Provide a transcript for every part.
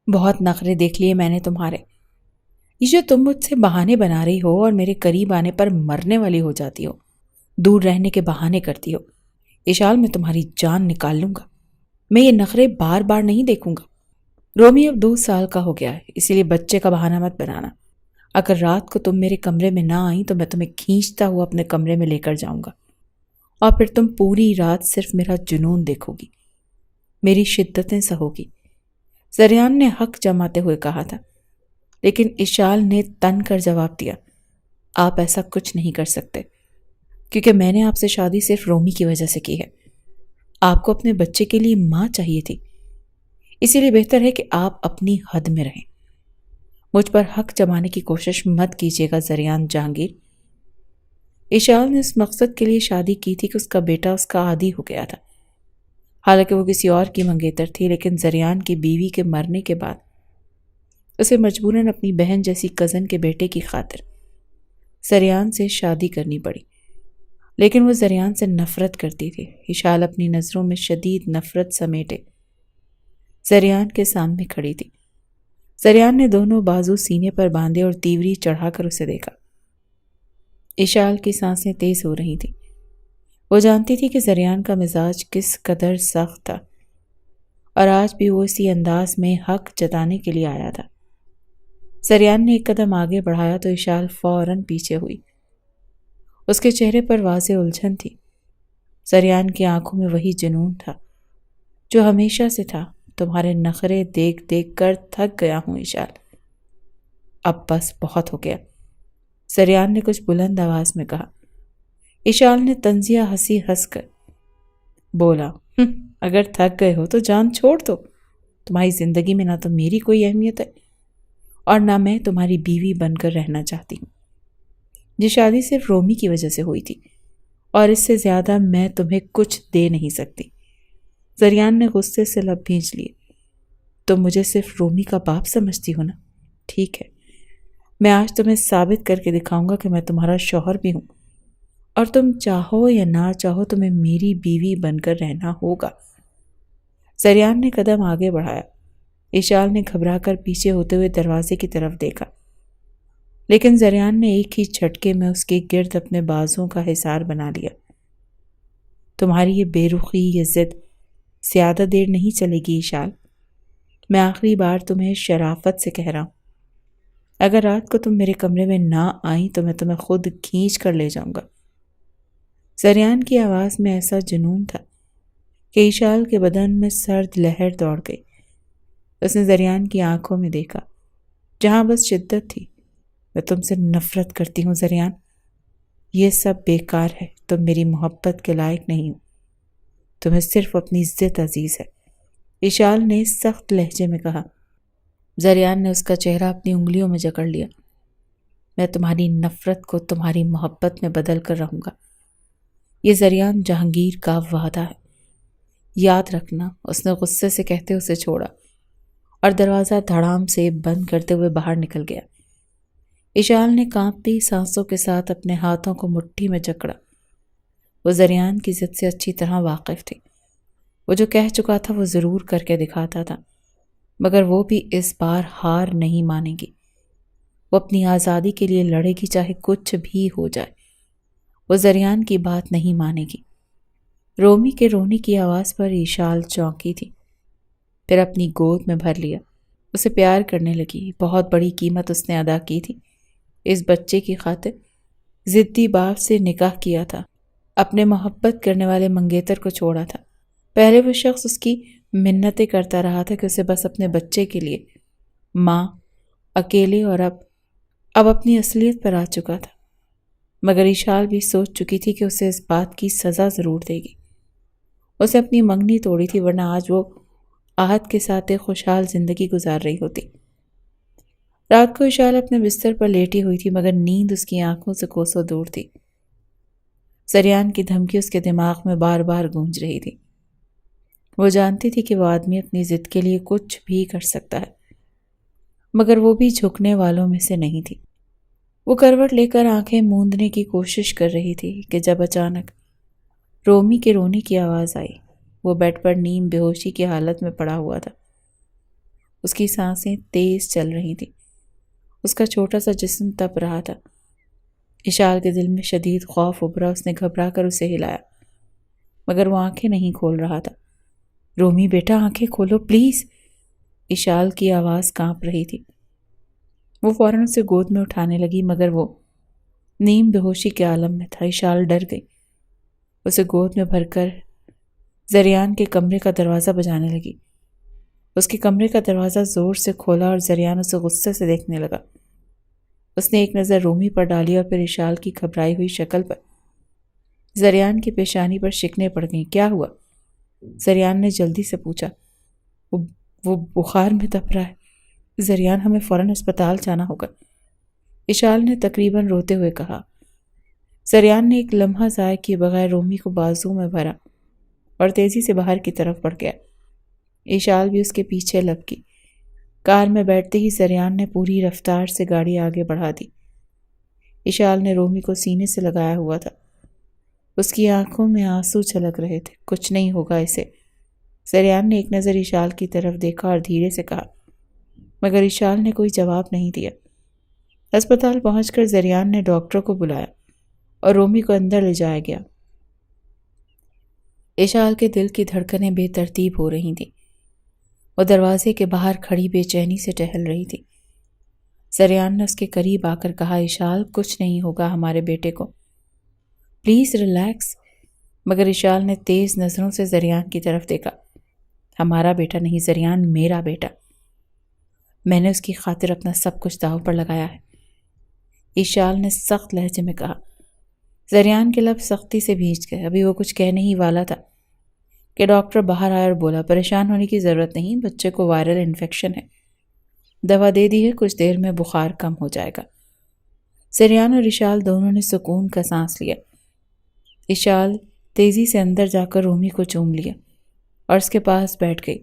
بہت نخرے دیکھ لیے میں نے تمہارے۔ یہ جو تم مجھ سے بہانے بنا رہی ہو اور میرے قریب آنے پر مرنے والی ہو جاتی ہو، دور رہنے کے بہانے کرتی ہو، اشال میں تمہاری جان نکال لوں گا۔ میں یہ نخرے بار بار نہیں دیکھوں گا۔ رومی اب 2 سال کا ہو گیا ہے، اسی لیے بچے کا بہانہ مت بنانا۔ اگر رات کو تم میرے کمرے میں نہ آئیں تو میں تمہیں کھینچتا ہوا اپنے کمرے میں لے کر جاؤں گا، اور پھر تم پوری رات صرف میرا جنون دیکھو گی، میری شدتیں سہو گی۔ زریان نے حق جماتے ہوئے کہا تھا، لیکن اشال نے تن کر جواب دیا، آپ ایسا کچھ نہیں کر سکتے، کیونکہ میں نے آپ سے شادی صرف رومی کی وجہ سے کی ہے۔ آپ کو اپنے بچے کے لیے ماں چاہیے تھی، اسی لیے بہتر ہے کہ آپ اپنی حد میں رہیں۔ مجھ پر حق جمانے کی کوشش مت کیجیے گا زریان جہانگیر۔ اشال نے اس مقصد کے لیے شادی کی تھی کہ اس کا بیٹا اس کا عادی ہو گیا تھا۔ حالانکہ وہ کسی اور کی منگیتر تھی، لیکن زریان کی بیوی کے مرنے کے بعد اسے مجبوراً اپنی بہن جیسی کزن کے بیٹے کی خاطر زریان سے شادی کرنی پڑی۔ لیکن وہ زریان سے نفرت کرتی تھی۔ اشال اپنی نظروں میں شدید نفرت سمیٹے زریان کے سامنے کھڑی تھی۔ زریان نے دونوں بازو سینے پر باندھے اور تیوری چڑھا کر اسے دیکھا۔ اشال کی سانسیں تیز ہو رہی تھیں۔ وہ جانتی تھی کہ زریان کا مزاج کس قدر سخت تھا، اور آج بھی وہ اسی انداز میں حق جتانے کے لیے آیا تھا۔ زریان نے ایک قدم آگے بڑھایا تو اشال فوراً پیچھے ہوئی۔ اس کے چہرے پر واضح الجھن تھی۔ زریان کی آنکھوں میں وہی جنون تھا جو ہمیشہ سے تھا۔ تمہارے نخرے دیکھ دیکھ کر تھک گیا ہوں اشال، اب بس بہت ہو گیا، زریان نے کچھ بلند آواز میں کہا۔ اشال نے طنزیہ ہنسی ہنس کر بولا، اگر تھک گئے ہو تو جان چھوڑ دو۔ تمہاری زندگی میں نہ تو میری کوئی اہمیت ہے اور نہ میں تمہاری بیوی بن کر رہنا چاہتی ہوں۔ یہ شادی صرف رومی کی وجہ سے ہوئی تھی، اور اس سے زیادہ میں تمہیں کچھ دے نہیں سکتی۔ زریان نے غصے سے لب بھینچ لیے۔ تم مجھے صرف رومی کا باپ سمجھتی ہو نا؟ ٹھیک ہے، میں آج تمہیں ثابت کر کے دکھاؤں گا کہ میں تمہارا شوہر بھی ہوں، اور تم چاہو یا نہ چاہو تمہیں میری بیوی بن کر رہنا ہوگا۔ زریان نے قدم آگے بڑھایا۔ اشال نے گھبرا کر پیچھے ہوتے ہوئے دروازے کی طرف دیکھا، لیکن زریان نے ایک ہی جھٹکے میں اس کے گرد اپنے بازوؤں کا حصار بنا لیا۔ تمہاری یہ بے رخی، یہ ضد زیادہ دیر نہیں چلے گی اشال۔ میں آخری بار تمہیں شرافت سے کہہ رہا ہوں، اگر رات کو تم میرے کمرے میں نہ آئیں تو میں تمہیں خود کھینچ کر لے جاؤں گا۔ زریان کی آواز میں ایسا جنون تھا کہ اشال کے بدن میں سرد لہر دوڑ گئی۔ اس نے زریان کی آنکھوں میں دیکھا جہاں بس شدت تھی۔ میں تم سے نفرت کرتی ہوں زریان، یہ سب بیکار ہے، تم میری محبت کے لائق نہیں ہو، تمہیں صرف اپنی عزت عزیز ہے، اشال نے سخت لہجے میں کہا۔ زریان نے اس کا چہرہ اپنی انگلیوں میں جکڑ لیا۔ میں تمہاری نفرت کو تمہاری محبت میں بدل کر رہوں گا، یہ زریان جہانگیر کا وعدہ ہے، یاد رکھنا۔ اس نے غصے سے کہتے اسے چھوڑا اور دروازہ دھڑام سے بند کرتے ہوئے باہر نکل گیا۔ اشال نے کانپتی سانسوں کے ساتھ اپنے ہاتھوں کو مٹھی میں جکڑا۔ وہ زریان کی ضد سے اچھی طرح واقف تھی۔ وہ جو کہہ چکا تھا وہ ضرور کر کے دکھاتا تھا، مگر وہ بھی اس بار ہار نہیں مانے گی۔ وہ اپنی آزادی کے لیے لڑے گی، چاہے کچھ بھی ہو جائے۔ وہ زریان کی بات نہیں مانے گی۔ رومی کے رونے کی آواز پر اشال چونکی تھی، پھر اپنی گود میں بھر لیا، اسے پیار کرنے لگی۔ بہت بڑی قیمت اس نے ادا کی تھی اس بچے کی خاطر۔ ضدی باپ سے نکاح کیا تھا، اپنے محبت کرنے والے منگیتر کو چھوڑا تھا۔ پہلے وہ شخص اس کی منتیں کرتا رہا تھا کہ اسے بس اپنے بچے کے لیے ماں، اکیلے، اور اب اپنی اصلیت پر آ چکا تھا۔ مگر اشال بھی سوچ چکی تھی کہ اسے اس بات کی سزا ضرور دے گی۔ اسے اپنی منگنی توڑی تھی، ورنہ آج وہ آہت کے ساتھ ایک خوشحال زندگی گزار رہی ہوتی۔ رات کو اشال اپنے بستر پر لیٹی ہوئی تھی، مگر نیند اس کی آنکھوں سے کوسوں دور تھی۔ زریان کی دھمکی اس کے دماغ میں بار بار گونج رہی تھی۔ وہ جانتی تھی کہ وہ آدمی اپنی ضد کے لیے کچھ بھی کر سکتا ہے، مگر وہ بھی جھکنے والوں میں سے نہیں تھی۔ وہ کروٹ لے کر آنکھیں موندنے کی کوشش کر رہی تھی کہ جب اچانک رومی کے رونے کی آواز آئی۔ وہ بیڈ پر نیم بے ہوشی کی حالت میں پڑا ہوا تھا۔ اس کی سانسیں تیز چل رہی تھیں، اس کا چھوٹا سا جسم تپ رہا تھا۔ اشال کے دل میں شدید خوف ابھرا، اس نے گھبرا کر اسے ہلایا، مگر وہ آنکھیں نہیں کھول رہا تھا۔ رومی بیٹا آنکھیں کھولو پلیز، اشال کی آواز کانپ رہی تھی۔ وہ فوراً اسے گود میں اٹھانے لگی، مگر وہ نیم بے ہوشی کے عالم میں تھا۔ اشال ڈر گئی، اسے گود میں بھر کر زریان کے کمرے کا دروازہ بجانے لگی۔ اس کے کمرے کا دروازہ زور سے کھولا اور زریان اسے غصے سے دیکھنے لگا۔ اس نے ایک نظر رومی پر ڈالی اور پھر اشال کی گھبرائی ہوئی شکل پر۔ زریان کی پیشانی پر شکنیں پڑ گئیں۔ کیا ہوا؟ زریان نے جلدی سے پوچھا۔ وہ بخار میں تپ رہا ہے زریان، ہمیں فوراً اسپتال جانا ہوگا، اشال نے تقریباً روتے ہوئے کہا۔ زریان نے ایک لمحہ ضائع کیے بغیر رومی کو بازو میں بھرا اور تیزی سے باہر کی طرف بڑھ گیا۔ اشال بھی اس کے پیچھے لگ گئی۔ کار میں بیٹھتے ہی زریان نے پوری رفتار سے گاڑی آگے بڑھا دی۔ اشال نے رومی کو سینے سے لگایا ہوا تھا، اس کی آنکھوں میں آنسو چھلک رہے تھے۔ کچھ نہیں ہوگا اسے، زریان نے ایک نظر اشال کی طرف دیکھا اور دھیرے سے کہا، مگر اشال نے کوئی جواب نہیں دیا۔ ہسپتال پہنچ کر زریان نے ڈاکٹر کو بلایا اور رومی کو اندر لے جایا گیا۔ اشال کے دل کی دھڑکنیں بے ترتیب ہو رہی تھیں۔ وہ دروازے کے باہر کھڑی بے چینی سے ٹہل رہی تھی۔ زریان نے اس کے قریب آ کر کہا، اشال کچھ نہیں ہوگا ہمارے بیٹے کو، پلیز ریلیکس۔ مگر اشال نے تیز نظروں سے زریان کی طرف دیکھا۔ ہمارا بیٹا نہیں زریان، میرا بیٹا، میں نے اس کی خاطر اپنا سب کچھ داؤ پر لگایا ہے، اشال نے سخت لہجے میں کہا۔ زریان کے لب سختی سے بھیج گئے۔ ابھی وہ کچھ کہنے ہی والا تھا کہ ڈاکٹر باہر آیا اور بولا، پریشان ہونے کی ضرورت نہیں، بچے کو وائرل انفیکشن ہے، دوا دے دی ہے، کچھ دیر میں بخار کم ہو جائے گا۔ زریان اور اشال دونوں نے سکون کا سانس لیا۔ اشال تیزی سے اندر جا کر رومی کو چوم لیا اور اس کے پاس بیٹھ گئی۔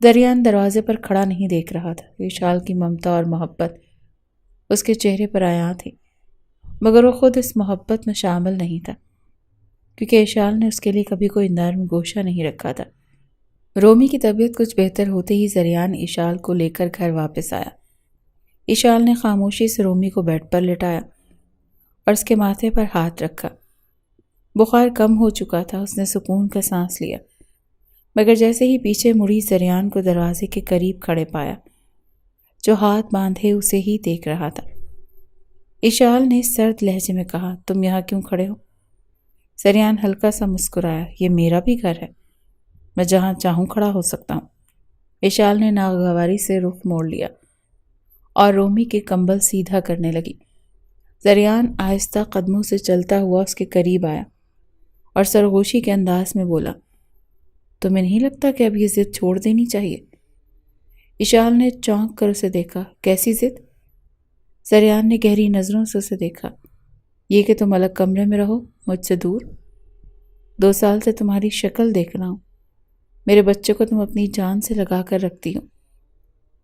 زریان دروازے پر کھڑا نہیں دیکھ رہا تھا۔ اشال کی ممتا اور محبت اس کے چہرے پر عیاں تھی، مگر وہ خود اس محبت میں شامل نہیں تھا، کیونکہ اشال نے اس کے لیے کبھی کوئی نرم گوشہ نہیں رکھا تھا۔ رومی کی طبیعت کچھ بہتر ہوتے ہی زریان اشال کو لے کر گھر واپس آیا۔ اشال نے خاموشی سے رومی کو بیڈ پر لٹایا اور اس کے ماتھے پر ہاتھ رکھا۔ بخار کم ہو چکا تھا، اس نے سکون کا سانس لیا، مگر جیسے ہی پیچھے مڑی زریان کو دروازے کے قریب کھڑے پایا، جو ہاتھ باندھے اسے ہی دیکھ رہا تھا۔ اشال نے سرد لہجے میں کہا، تم یہاں کیوں کھڑے ہو؟ زریان ہلکا سا مسکرایا، یہ میرا بھی گھر ہے، میں جہاں چاہوں کھڑا ہو سکتا ہوں۔ اشال نے ناگواری سے رخ موڑ لیا اور رومی کے کمبل سیدھا کرنے لگی۔ زریان آہستہ قدموں سے چلتا ہوا اس کے قریب آیا اور سرگوشی کے انداز میں بولا، تمہیں نہیں لگتا کہ اب یہ ضد چھوڑ دینی چاہیے؟ اشال نے چونک کر اسے دیکھا، کیسی ضد؟ زریان نے گہری نظروں سے اسے دیکھا، یہ کہ تم الگ کمرے میں رہو مجھ سے دور، 2 سال سے تمہاری شکل دیکھ رہا ہوں، میرے بچے کو تم اپنی جان سے لگا کر رکھتی ہو،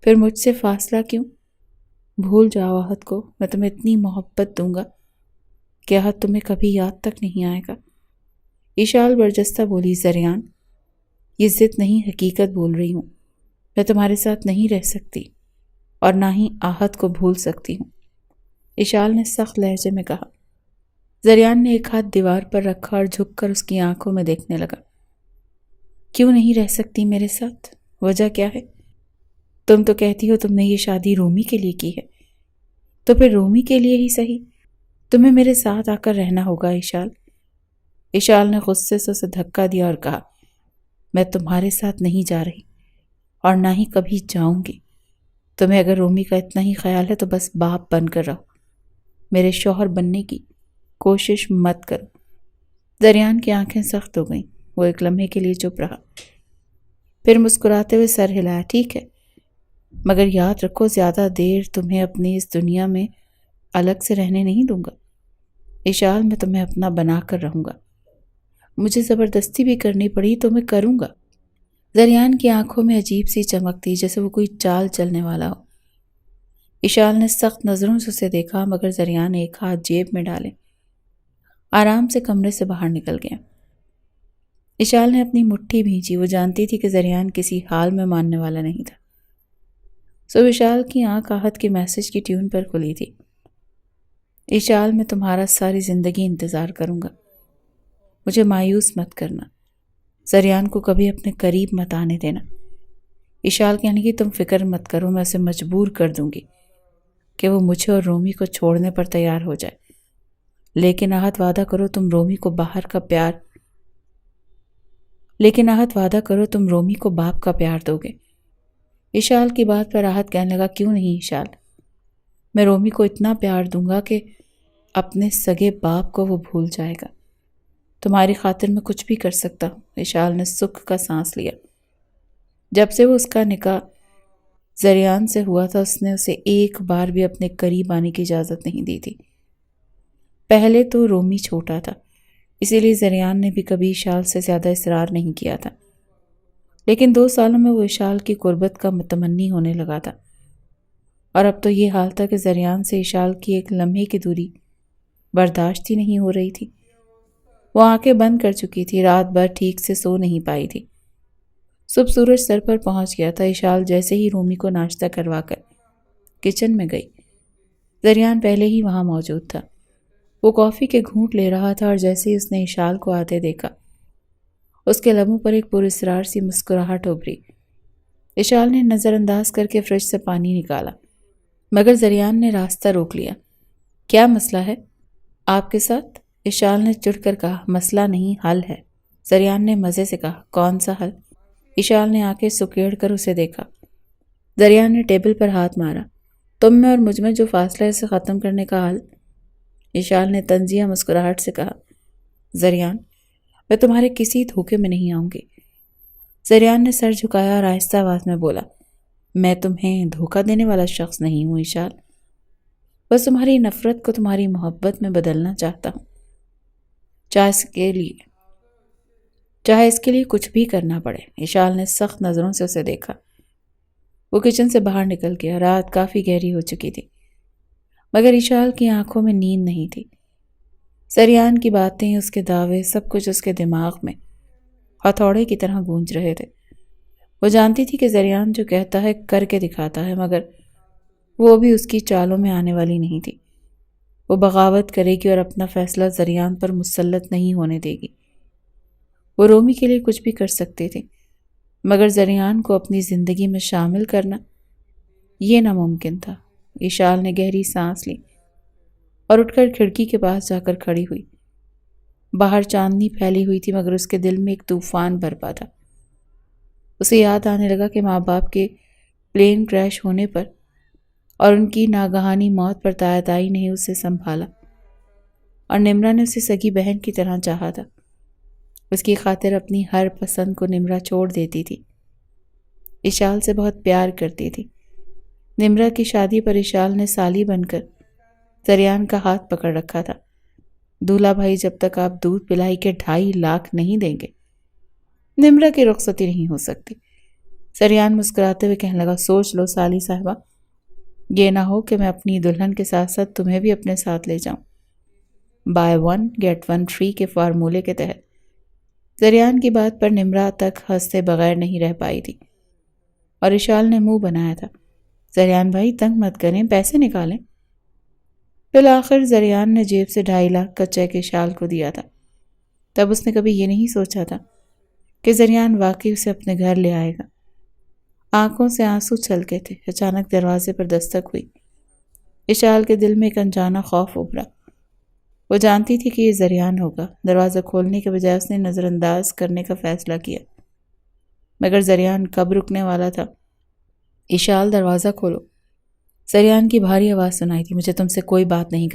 پھر مجھ سے فاصلہ کیوں؟ بھول جاؤ عہد کو، میں تمہیں اتنی محبت دوں گا کہ عہد تمہیں کبھی یاد تک نہیں آئے گا۔ اشال برجستہ بولی، زریان یہ ضد نہیں، حقیقت بول رہی ہوں، میں تمہارے ساتھ نہیں رہ سکتی اور نہ ہی عہد کو بھول سکتی ہوں، اشال نے سخت لہجے میں کہا۔ زریان نے ایک ہاتھ دیوار پر رکھا اور جھک کر اس کی آنکھوں میں دیکھنے لگا۔ کیوں نہیں رہ سکتی میرے ساتھ؟ وجہ کیا ہے؟ تم تو کہتی ہو تم نے یہ شادی رومی کے لیے کی ہے، تو پھر رومی کے لیے ہی صحیح، تمہیں میرے ساتھ آ کر رہنا ہوگا اشال۔ اشال نے غصے سے اسے دھکا دیا اور کہا، میں تمہارے ساتھ نہیں جا رہی اور نہ ہی کبھی جاؤں گی، تمہیں اگر رومی کا اتنا ہی خیال ہے تو بس باپ بن کر رہو، میرے شوہر بننے کی کوشش مت کرو۔ زریان کی آنکھیں سخت ہو گئیں، وہ ایک لمحے کے لیے چپ رہا، پھر مسکراتے ہوئے سر ہلایا، ٹھیک ہے، مگر یاد رکھو زیادہ دیر تمہیں اپنی اس دنیا میں الگ سے رہنے نہیں دوں گا، اشال میں تمہیں اپنا بنا کر رہوں گا، مجھے زبردستی بھی کرنی پڑی تو میں کروں گا۔ زریان کی آنکھوں میں عجیب سی چمک تھی، جیسے وہ کوئی چال چلنے والا ہو۔ اشال نے سخت نظروں سے اسے دیکھا، مگر زریان ایک ہاتھ جیب میں ڈالے آرام سے کمرے سے باہر نکل گیا۔ اشال نے اپنی مٹھی بھینچی، وہ جانتی تھی کہ زریان کسی حال میں ماننے والا نہیں تھا۔ سو وشال کی آنکھ آہت کے میسج کی ٹیون پر کھلی تھی۔ اشال، میں تمہارا ساری زندگی انتظار کروں گا، مجھے مایوس مت کرنا، زریان کو کبھی اپنے قریب مت آنے دینا۔ اشال کہنے کی تم فکر مت کرو، میں اسے مجبور کر دوں گی کہ وہ مجھے اور رومی کو چھوڑنے پر تیار ہو جائے، لیکن آہت وعدہ کرو تم رومی کو باپ کا پیار دو گے۔ اشال کی بات پر آہت کہنے لگا، کیوں نہیں اشال، میں رومی کو اتنا پیار دوں گا کہ اپنے سگے باپ کو وہ بھول جائے گا۔ تمہاری خاطر میں کچھ بھی کر سکتا ہوں۔ اشال نے سکھ کا سانس لیا۔ جب سے وہ اس کا نکاح زریان سے ہوا تھا، اس نے اسے ایک بار بھی اپنے قریب آنے کی اجازت نہیں دی تھی۔ پہلے تو رومی چھوٹا تھا، اسی لیے زریان نے بھی کبھی اشال سے زیادہ اصرار نہیں کیا تھا، لیکن 2 سالوں میں وہ اشال کی قربت کا متمنی ہونے لگا تھا، اور اب تو یہ حال تھا کہ زریان سے اشال کی ایک لمحے کی دوری برداشت ہی نہیں ہو رہی تھی۔ وہ آنکھیں بند کر چکی تھی، رات بھر ٹھیک سے سو نہیں پائی تھی۔ صبح سورج سر پر پہنچ گیا تھا۔ اشال جیسے ہی رومی کو ناشتہ کروا کر کچن میں گئی، زریان پہلے ہی وہاں موجود تھا۔ وہ کافی کے گھونٹ لے رہا تھا، اور جیسے ہی اس نے اشال کو آتے دیکھا، اس کے لبوں پر ایک پراسرار سی مسکراہٹ ابھری۔ اشال نے نظر انداز کر کے فریج سے پانی نکالا، مگر زریان نے راستہ روک لیا۔ کیا مسئلہ ہے آپ کے ساتھ؟ اشال نے چڑھ کر کہا۔ مسئلہ نہیں، حل ہے، زریان نے مزے سے کہا۔ کون سا حل؟ اشال نے آنکھیں سکیڑ کر اسے دیکھا۔ زریان نے ٹیبل پر ہاتھ مارا۔ تم میں اور مجھ میں جو فاصلہ ہے، اسے ختم کرنے کا حل؟ اشال نے طنزیہ مسکراہٹ سے کہا۔ زریان، میں تمہارے کسی دھوکے میں نہیں آؤں گی۔ زریان نے سر جھکایا اور آہستہ آواز میں بولا، میں تمہیں دھوکہ دینے والا شخص نہیں ہوں اشال، بس تمہاری نفرت کو تمہاری محبت میں بدلنا چاہتا ہوں، چاہے اس کے لیے کچھ بھی کرنا پڑے۔ اشال نے سخت نظروں سے اسے دیکھا۔ وہ کچن سے باہر نکل گیا۔ رات کافی گہری ہو چکی تھی، مگر اشال کی آنکھوں میں نیند نہیں تھی۔ زریان کی باتیں، اس کے دعوے، سب کچھ اس کے دماغ میں ہتھوڑے کی طرح گونج رہے تھے۔ وہ جانتی تھی کہ زریان جو کہتا ہے کر کے دکھاتا ہے، مگر وہ بھی اس کی چالوں میں آنے والی نہیں تھی۔ وہ بغاوت کرے گی اور اپنا فیصلہ زریان پر مسلط نہیں ہونے دے گی۔ وہ رومی کے لیے کچھ بھی کر سکتے تھے، مگر زریان کو اپنی زندگی میں شامل کرنا یہ ناممکن تھا۔ اشال نے گہری سانس لی اور اٹھ کر کھڑکی کے پاس جا کر کھڑی ہوئی۔ باہر چاندنی پھیلی ہوئی تھی، مگر اس کے دل میں ایک طوفان برپا تھا۔ اسے یاد آنے لگا کہ ماں باپ کے پلین کریش ہونے پر اور ان کی ناگہانی موت پر تائی نے اسے سنبھالا، اور نمرا نے اسے سگی بہن کی طرح چاہا تھا۔ اس کی خاطر اپنی ہر پسند کو نمرا چھوڑ دیتی تھی۔ اشال سے بہت پیار کرتی تھی۔ نمرا کی شادی پر اشال نے سالی بن کر زریان کا ہاتھ پکڑ رکھا تھا۔ دولہا بھائی، جب تک آپ دودھ پلائی کے 2.5 لاکھ نہیں دیں گے، نمرا کی رخصتی نہیں ہو سکتی۔ زریان مسکراتے ہوئے کہنے لگا، سوچ لو سالی صاحبہ، یہ نہ ہو کہ میں اپنی دلہن کے ساتھ ساتھ تمہیں بھی اپنے ساتھ لے جاؤں، buy 1 get 1 free کے فارمولے کے تحت۔ زریان کی بات پر نمرا تک ہنستے بغیر نہیں رہ پائی تھی، اور اشال نے منہ بنایا تھا۔ زریان بھائی تنگ مت کریں، پیسے نکالیں۔ بالآخر زریان نے جیب سے 2.5 لاکھ کا چیک اشال کو دیا تھا۔ تب اس نے کبھی یہ نہیں سوچا تھا کہ زریان واقعی اسے اپنے گھر لے آئے گا۔ آنکھوں سے آنسو چھلکے تھے۔ اچانک دروازے پر دستک ہوئی۔ اشال کے دل میں ایک انجانا خوف ابھرا۔ وہ جانتی تھی کہ یہ زریان ہوگا۔ دروازہ کھولنے کے بجائے اس نے نظر انداز کرنے کا فیصلہ کیا، مگر زریان کب رکنے والا تھا؟ اشال، دروازہ کھولو۔ زریان کی بھاری آواز سنائی تھی۔ مجھے تم سے کوئی بات نہیں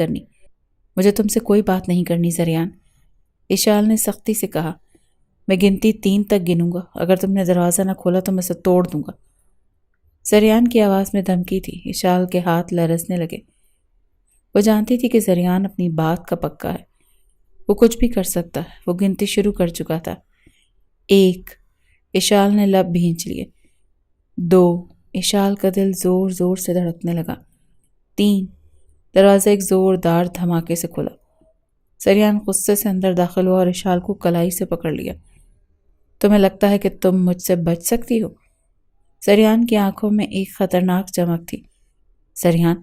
کرنی زریان، اشال نے سختی سے کہا۔ میں گنتی 3 تک گنوں گا، اگر تم نے دروازہ نہ کھولا تو میں اسے توڑ دوں گا۔ زریان کی آواز میں دھمکی تھی۔ اشال کے ہاتھ لرزنے لگے۔ وہ جانتی تھی کہ زریان اپنی بات کا پکا ہے، وہ کچھ بھی کر سکتا ہے۔ وہ گنتی شروع کر چکا تھا۔ 1، اشال نے لب بھینچ لیے۔ 2، اشال کا دل زور زور سے دھڑکنے لگا۔ 3، دروازہ ایک زوردار دھماکے سے کھلا۔ زریان غصے سے اندر داخل ہوا اور اشال کو کلائی سے پکڑ لیا۔ تمہیں لگتا ہے کہ تم مجھ سے بچ سکتی ہو؟ زریان کی آنکھوں میں ایک خطرناک چمک تھی۔ زریان،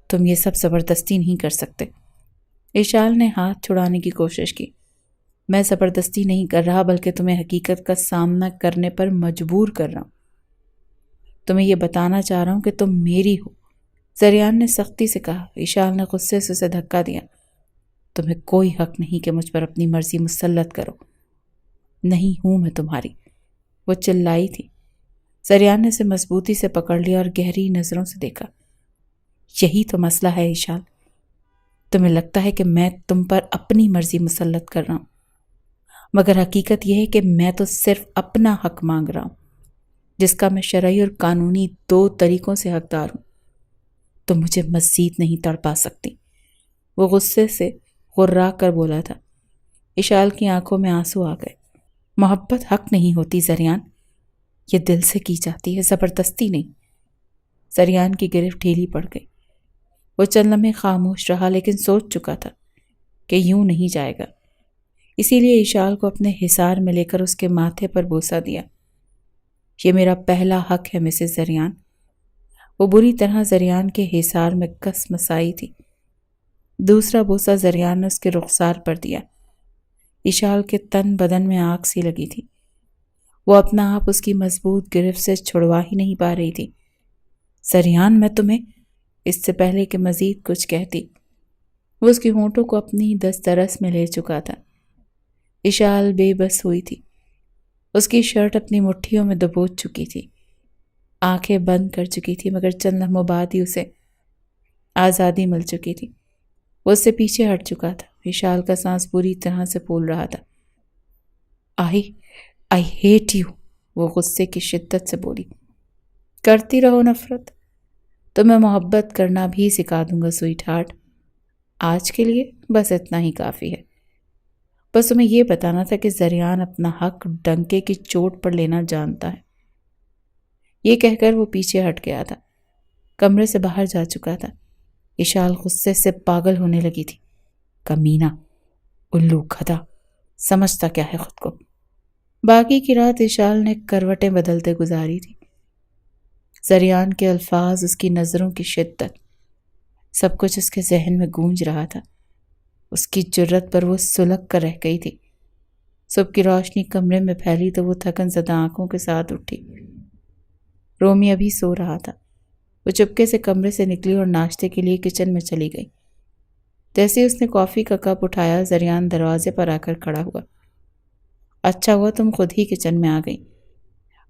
تم یہ سب زبردستی نہیں کر سکتے۔ اشال نے ہاتھ چھڑانے کی کوشش کی۔ میں زبردستی نہیں کر رہا، بلکہ تمہیں حقیقت کا سامنا کرنے پر مجبور کر رہا ہوں۔ تمہیں یہ بتانا چاہ رہا ہوں کہ تم میری ہو، زریان نے سختی سے کہا۔ اشال نے غصے سے اسے دھکا دیا۔ تمہیں کوئی حق نہیں کہ مجھ پر اپنی مرضی مسلط کرو۔ نہیں ہوں میں تمہاری، وہ چلائی تھی۔ زریان نے اسے مضبوطی سے پکڑ لیا اور گہری نظروں سے دیکھا۔ یہی تو مسئلہ ہے اشال، تمہیں لگتا ہے کہ میں تم پر اپنی مرضی مسلط کر رہا ہوں، مگر حقیقت یہ ہے کہ میں تو صرف اپنا حق مانگ رہا ہوں، جس کا میں شرعی اور قانونی 2 طریقوں سے حقدار ہوں۔ تم مجھے مزید نہیں تڑپا سکتی، وہ غصے سے غرا کر بولا تھا۔ اشال کی آنکھوں میں آنسو آ گئے۔ محبت حق نہیں ہوتی زریان، یہ دل سے کی جاتی ہے، زبردستی نہیں۔ زریان کی گرفت ڈھیلی پڑ گئی۔ وہ چند لمحے خاموش رہا، لیکن سوچ چکا تھا کہ یوں نہیں جائے گا۔ اسی لیے اشال کو اپنے حصار میں لے کر اس کے ماتھے پر بوسہ دیا۔ یہ میرا پہلا حق ہے مسز زریان۔ وہ بری طرح زریان کے حصار میں کس مسائی تھی۔ دوسرا بوسہ زریان نے اس کے رخسار پر دیا۔ اشال کے تن بدن میں آگ سی لگی تھی۔ وہ اپنا آپ اس کی مضبوط گرفت سے چھڑوا ہی نہیں پا رہی تھی۔ زریان، میں تمہیں، اس سے پہلے کہ مزید کچھ کہتی، وہ اس کی ہونٹوں کو اپنی دسترس میں لے چکا تھا۔ اشال بے بس ہوئی تھی۔ اس کی شرٹ اپنی مٹھیوں میں دبوچ چکی تھی، آنکھیں بند کر چکی تھی، مگر چند لمحوں بعد ہی اسے آزادی مل چکی تھی۔ وہ اس سے پیچھے ہٹ چکا تھا۔ اشال کا سانس بری طرح سے پھول رہا تھا۔ I hate you، وہ غصے کی شدت سے بولی۔ کرتی رہو نفرت، تو میں محبت کرنا بھی سکھا دوں گا سویٹ ہارٹ۔ آج کے لیے بس اتنا ہی کافی ہے۔ بس تمہیں یہ بتانا تھا کہ زریان اپنا حق ڈنکے کی چوٹ پر لینا جانتا ہے۔ یہ کہہ کر وہ پیچھے ہٹ گیا تھا، کمرے سے باہر جا چکا تھا۔ اشال غصے سے پاگل ہونے لگی تھی۔ کمینہ، الو، گدھا، سمجھتا کیا ہے خود کو۔ باقی کی رات اشال نے کروٹیں بدلتے گزاری تھی۔ زریان کے الفاظ، اس کی نظروں کی شدت، سب کچھ اس کے ذہن میں گونج رہا تھا۔ اس کی جرت پر وہ سلگ کر رہ گئی تھی۔ صبح کی روشنی کمرے میں پھیلی تو وہ تھکن زدہ آنکھوں کے ساتھ اٹھی۔ رومی ابھی سو رہا تھا۔ وہ چپکے سے کمرے سے نکلی اور ناشتے کے لیے کچن میں چلی گئی۔ جیسے اس نے کافی کا کپ اٹھایا، زریان دروازے پر آ کر کھڑا ہوا۔ اچھا ہوا تم خود ہی کچن میں آ گئی،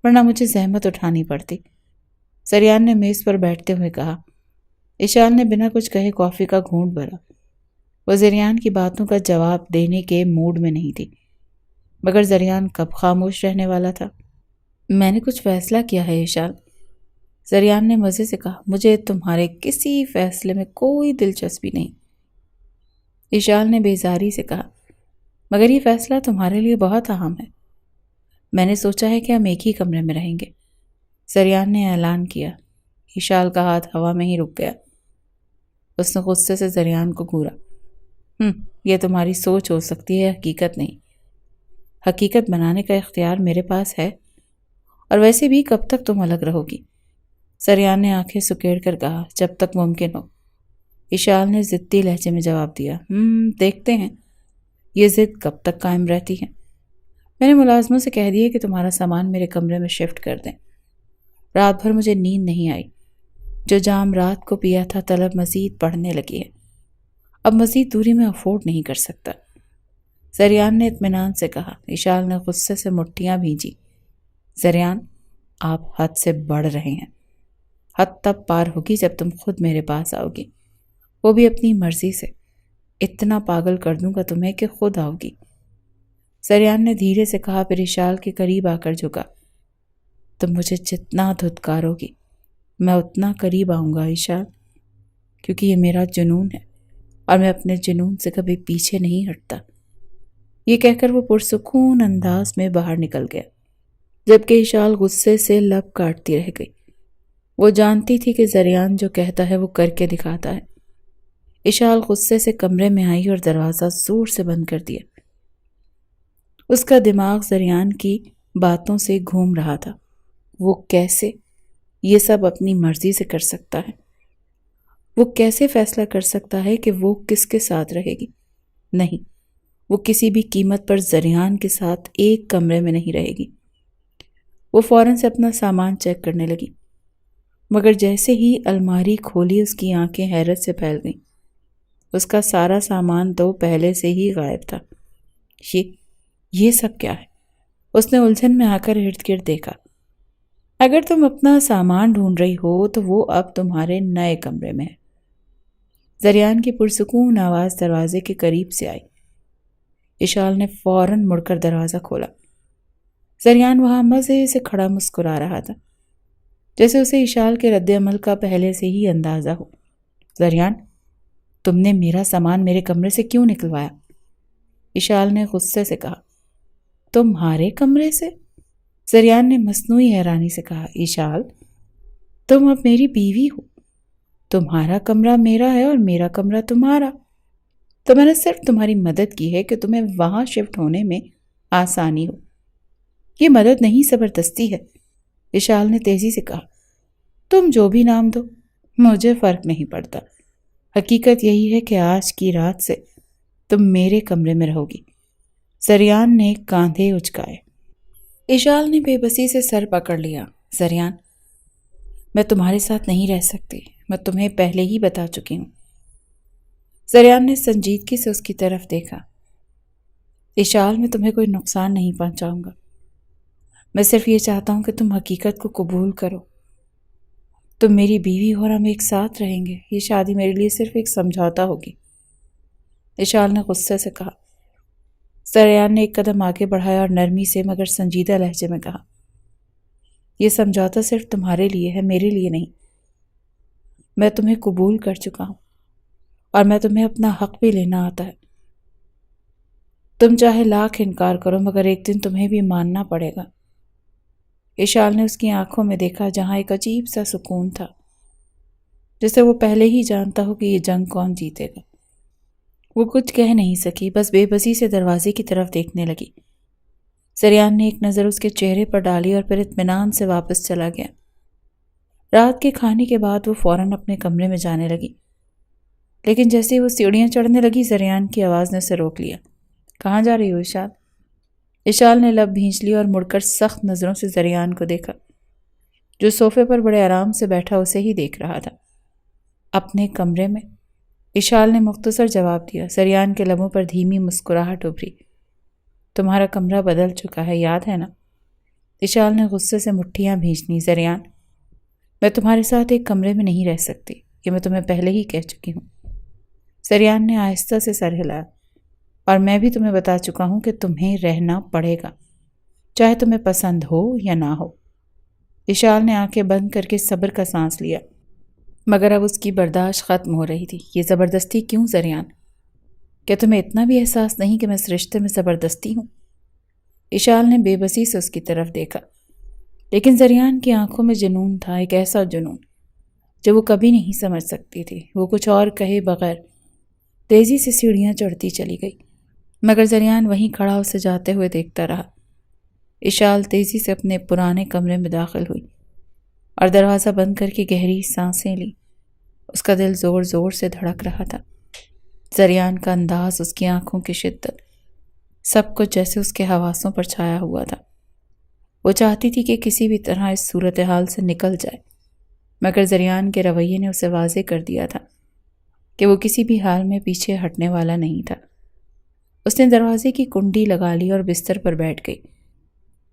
ورنہ مجھے زحمت اٹھانی پڑتی، زریان نے میز پر بیٹھتے ہوئے کہا۔ اشال نے بنا کچھ کہے کافی کا گھونٹ بھرا۔ وہ زریان کی باتوں کا جواب دینے کے موڈ میں نہیں تھی، مگر زریان کب خاموش رہنے والا تھا۔ میں نے کچھ فیصلہ کیا ہے اشال، زریان نے مزے سے کہا۔ مجھے تمہارے کسی فیصلے میں کوئی دلچسپی نہیں، اشال نے بیزاری سے کہا، مگر یہ فیصلہ تمہارے لیے بہت اہم ہے۔ میں نے سوچا ہے کہ ہم ایک ہی کمرے میں رہیں گے، زریان نے اعلان کیا۔ اشال کا ہاتھ ہوا میں ہی رک گیا۔ اس نے غصے سے زریان کو گھورا۔ یہ تمہاری سوچ ہو سکتی ہے، حقیقت نہیں۔ حقیقت بنانے کا اختیار میرے پاس ہے، اور ویسے بھی کب تک تم الگ رہو گی؟ زریان نے آنکھیں سکیڑ کر کہا۔ جب تک ممکن ہو، اشال نے ضدی لہجے میں جواب دیا۔ دیکھتے ہیں یہ ضد کب تک قائم رہتی ہے۔ میں نے ملازموں سے کہہ دیا کہ تمہارا سامان میرے کمرے میں شفٹ کر دیں۔ رات بھر مجھے نیند نہیں آئی، جو جام رات کو پیا تھا طلب مزید بڑھنے لگی ہے، اب مزید دوری میں افورڈ نہیں کر سکتا، زریان نے اطمینان سے کہا۔ اشال نے غصے سے مٹھیاں بھینجی۔ زریان، آپ حد سے بڑھ رہے ہیں۔ حد تب پار ہوگی جب تم خود میرے پاس آؤ گی، وہ بھی اپنی مرضی سے۔ اتنا پاگل کر دوں گا تمہیں کہ خود آؤ گی، زریان نے دھیرے سے کہا، پھر اشال کے قریب آ کر جھکا۔ تم مجھے جتنا دھتکارو گی، میں اتنا قریب آؤں گا اشال، کیونکہ یہ میرا جنون ہے، اور میں اپنے جنون سے کبھی پیچھے نہیں ہٹتا۔ یہ کہہ کر وہ پرسکون انداز میں باہر نکل گیا، جبکہ اشال غصے سے لب کاٹتی رہ گئی۔ وہ جانتی تھی کہ زریان جو کہتا ہے وہ کر کے دکھاتا ہے۔ اشال غصے سے کمرے میں آئی اور دروازہ زور سے بند کر دیا۔ اس کا دماغ زریان کی باتوں سے گھوم رہا تھا۔ وہ کیسے یہ سب اپنی مرضی سے کر سکتا ہے۔ وہ کیسے فیصلہ کر سکتا ہے کہ وہ کس کے ساتھ رہے گی؟ نہیں، وہ کسی بھی قیمت پر زریان کے ساتھ ایک کمرے میں نہیں رہے گی۔ وہ فوراً سے اپنا سامان چیک کرنے لگی، مگر جیسے ہی الماری کھولی اس کی آنکھیں حیرت سے پھیل گئیں۔ اس کا سارا سامان تو پہلے سے ہی غائب تھا۔ یہ سب کیا ہے؟ اس نے الجھن میں آ کر ارد گرد دیکھا۔ اگر تم اپنا سامان ڈھونڈ رہی ہو تو وہ اب تمہارے نئے کمرے میں ہے۔ زریان کی پرسکون آواز دروازے کے قریب سے آئی۔ اشال نے فوراً مڑ کر دروازہ کھولا۔ زریان وہاں مزے سے کھڑا مسکرا رہا تھا، جیسے اسے اشال کے رد عمل کا پہلے سے ہی اندازہ ہو۔ زریان، تم نے میرا سامان میرے کمرے سے کیوں نکلوایا؟ اشال نے غصے سے کہا۔ تمہارے کمرے سے؟ زریان نے مصنوعی حیرانی سے کہا۔ اشال، تم اب میری بیوی ہو، تمہارا کمرہ میرا ہے اور میرا کمرہ تمہارا، تو میں نے صرف تمہاری مدد کی ہے کہ تمہیں وہاں شفٹ ہونے میں آسانی ہو۔ یہ مدد نہیں، زبردستی ہے، اشال نے تیزی سے کہا۔ تم جو بھی نام دو، مجھے فرق نہیں پڑتا۔ حقیقت یہی ہے کہ آج کی رات سے تم میرے کمرے میں رہو گی۔ زریان نے کاندھے اچکائے۔ اشال نے بے بسی سے سر پکڑ لیا۔ زریان، میں تمہارے ساتھ نہیں رہ سکتی، میں تمہیں پہلے ہی بتا چکی ہوں۔ زریان نے سنجیدگی سے اس کی طرف دیکھا۔ اشال، میں تمہیں کوئی نقصان نہیں پہنچاؤں گا، میں صرف یہ چاہتا ہوں کہ تم حقیقت کو قبول کرو۔ تم میری بیوی ہو اور ہم ایک ساتھ رہیں گے۔ یہ شادی میرے لیے صرف ایک سمجھوتا ہوگی، اشال نے غصے سے کہا۔ زریان نے ایک قدم آگے بڑھایا اور نرمی سے مگر سنجیدہ لہجے میں کہا، یہ سمجھوتا صرف تمہارے لیے ہے، میرے لیے نہیں۔ میں تمہیں قبول کر چکا ہوں اور میں تمہیں اپنا حق بھی لینا آتا ہے۔ تم چاہے لاکھ انکار کرو مگر ایک دن تمہیں بھی ماننا پڑے گا۔ اشال نے اس کی آنکھوں میں دیکھا جہاں ایک عجیب سا سکون تھا، جسے وہ پہلے ہی جانتا ہو کہ یہ جنگ کون جیتے گا۔ وہ کچھ کہہ نہیں سکی، بس بے بسی سے دروازے کی طرف دیکھنے لگی۔ زریان نے ایک نظر اس کے چہرے پر ڈالی اور پھر اطمینان سے واپس چلا گیا۔ رات کے کھانے کے بعد وہ فوراً اپنے کمرے میں جانے لگی، لیکن جیسے ہی وہ سیڑھیاں چڑھنے لگی زریان کی آواز نے اسے روک لیا۔ کہاں جا رہی ہو اشال؟ اشال نے لب بھینچ لی اور مڑ کر سخت نظروں سے زریان کو دیکھا، جو صوفے پر بڑے آرام سے بیٹھا اسے ہی دیکھ رہا تھا۔ اپنے کمرے میں؟ اشال نے مختصر جواب دیا۔ زریان کے لبوں پر دھیمی مسکراہٹ ابھری۔ تمہارا کمرہ بدل چکا ہے، یاد ہے نا؟ اشال نے غصے سے مٹھیاں بھینچ لی۔ زریان، میں تمہارے ساتھ ایک کمرے میں نہیں رہ سکتی، یہ میں تمہیں پہلے ہی کہہ چکی ہوں۔ زریان نے آہستہ سے سر ہلایا۔ اور میں بھی تمہیں بتا چکا ہوں کہ تمہیں رہنا پڑے گا، چاہے تمہیں پسند ہو یا نہ ہو۔ اشال نے آنکھیں بند کر کے صبر کا سانس لیا، مگر اب اس کی برداشت ختم ہو رہی تھی۔ یہ زبردستی کیوں زریان؟ کیا تمہیں اتنا بھی احساس نہیں کہ میں اس رشتے میں زبردستی ہوں؟ اشال نے بے بسی سے اس کی طرف دیکھا، لیکن زریان کی آنکھوں میں جنون تھا، ایک ایسا جنون جو وہ کبھی نہیں سمجھ سکتی تھی۔ وہ کچھ اور کہے بغیر تیزی سے سیڑھیاں چڑھتی چلی گئی، مگر زریان وہیں کھڑا اسے جاتے ہوئے دیکھتا رہا۔ اشال تیزی سے اپنے پرانے کمرے میں داخل ہوئی اور دروازہ بند کر کے گہری سانسیں لی۔ اس کا دل زور زور سے دھڑک رہا تھا۔ زریان کا انداز، اس کی آنکھوں کی شدت، سب کچھ جیسے اس کے حواسوں پر چھایا ہوا تھا۔ وہ چاہتی تھی کہ کسی بھی طرح اس صورتحال سے نکل جائے، مگر زریان کے رویے نے اسے واضح کر دیا تھا کہ وہ کسی بھی حال میں پیچھے ہٹنے والا نہیں تھا۔ اس نے دروازے کی کنڈی لگا لی اور بستر پر بیٹھ گئی۔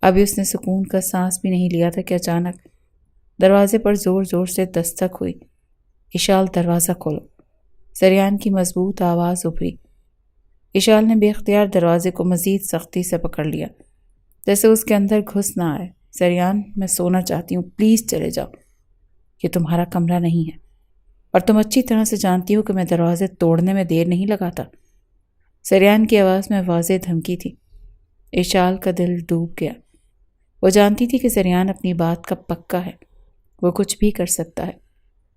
ابھی اس نے سکون کا سانس بھی نہیں لیا تھا کہ اچانک دروازے پر زور زور سے دستک ہوئی۔ اشال، دروازہ کھولو، زریان کی مضبوط آواز ابھری۔ اشال نے بے اختیار دروازے کو مزید سختی سے پکڑ لیا، جیسے اس کے اندر گھس نہ آئے۔ زریان، میں سونا چاہتی ہوں، پلیز چلے جاؤ، یہ تمہارا کمرہ نہیں ہے، اور تم اچھی طرح سے جانتی ہو کہ میں دروازے توڑنے میں دیر نہیں لگاتا۔ زریان کی آواز میں واضح دھمکی تھی۔ اشال کا دل ڈوب گیا۔ وہ جانتی تھی کہ زریان اپنی بات کا پکا ہے، وہ کچھ بھی کر سکتا ہے۔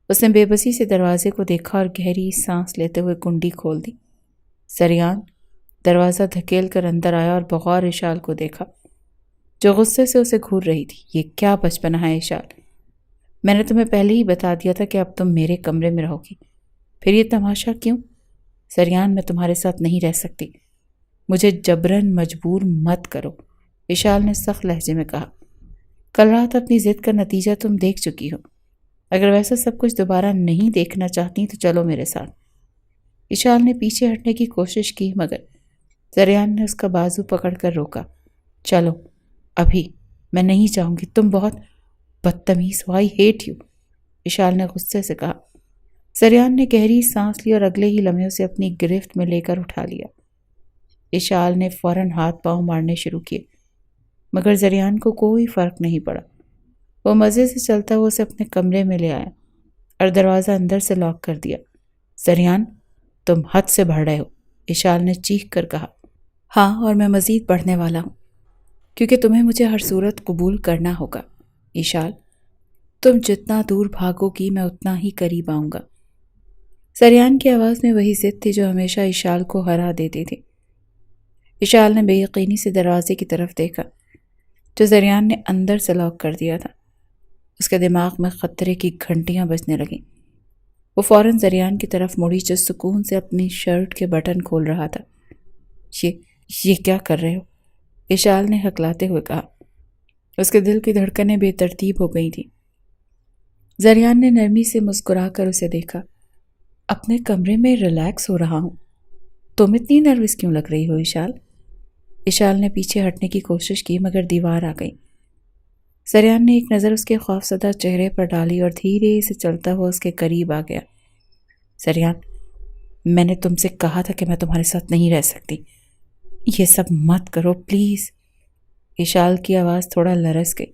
اس نے بے بسی سے دروازے کو دیکھا اور گہری سانس لیتے ہوئے کنڈی کھول دی۔ زریان دروازہ دھکیل کر اندر آیا اور بغور اشال کو دیکھا، جو غصے سے اسے گھور رہی تھی۔ یہ کیا بچپنا ہے اشال؟ میں نے تمہیں پہلے ہی بتا دیا تھا کہ اب تم میرے کمرے میں رہو گی، پھر یہ تماشا کیوں؟ سریان میں تمہارے ساتھ نہیں رہ سکتی، مجھے جبرن مجبور مت کرو، وشال نے سخت لہجے میں کہا۔ کل رات اپنی ضد کا نتیجہ تم دیکھ چکی ہو، اگر ویسا سب کچھ دوبارہ نہیں دیکھنا چاہتی تو چلو میرے ساتھ۔ وشال نے پیچھے ہٹنے کی کوشش کی مگر سریان نے اس کا بازو پکڑ کر روکا۔ چلو ابھی، میں نہیں چاہوں گی، تم بہت بدتمیز ہو، آئی ہیٹ یو، وشال نے غصے سے کہا۔ سریان نے گہری سانس لی اور اگلے ہی لمحے اسے اپنی گرفت میں لے کر اٹھا لیا۔ وشال نے فوراً ہاتھ پاؤں مارنے شروع کیے مگر زریان کو کوئی فرق نہیں پڑا۔ وہ مزے سے چلتا ہوا اسے اپنے کمرے میں لے آیا اور دروازہ اندر سے لاک کر دیا۔ زریان، تم حد سے بڑھ رہے ہو، وشال نے چیخ کر کہا۔ ہاں، اور میں مزید بڑھنے والا ہوں کیونکہ تمہیں مجھے ہر صورت قبول کرنا ہوگا۔ وشال، تم جتنا دور بھاگو گی میں اتنا ہی قریب آؤں گا۔ سریان کی آواز میں وہی ضد تھی جو ہمیشہ وشال کو ہرا دیتی تھی۔ وشال نے بے یقینی سے دروازے کی طرف دیکھا جو زریان نے اندر سے لاک کر دیا تھا۔ اس کے دماغ میں خطرے کی گھنٹیاں بجنے لگیں۔ وہ فوراً زریان کی طرف مڑی جو سکون سے اپنی شرٹ کے بٹن کھول رہا تھا۔ یہ کیا کر رہے ہو؟ وشال نے ہکلاتے ہوئے کہا۔ اس کے دل کی دھڑکنیں بے ترتیب ہو گئی تھیں۔ زریان نے نرمی سے مسکرا کر اسے دیکھا۔ اپنے کمرے میں ریلیکس ہو رہا ہوں، تم اتنی نروس کیوں لگ رہی ہو وشال؟ وشال نے پیچھے ہٹنے کی کوشش کی مگر دیوار آ گئی۔ زریان نے ایک نظر اس کے خوفزدہ چہرے پر ڈالی اور دھیرے سے چلتا ہوا اس کے قریب آ گیا۔ زریان، میں نے تم سے کہا تھا کہ میں تمہارے ساتھ نہیں رہ سکتی، یہ سب مت کرو پلیز۔ وشال کی آواز تھوڑا لرز گئی۔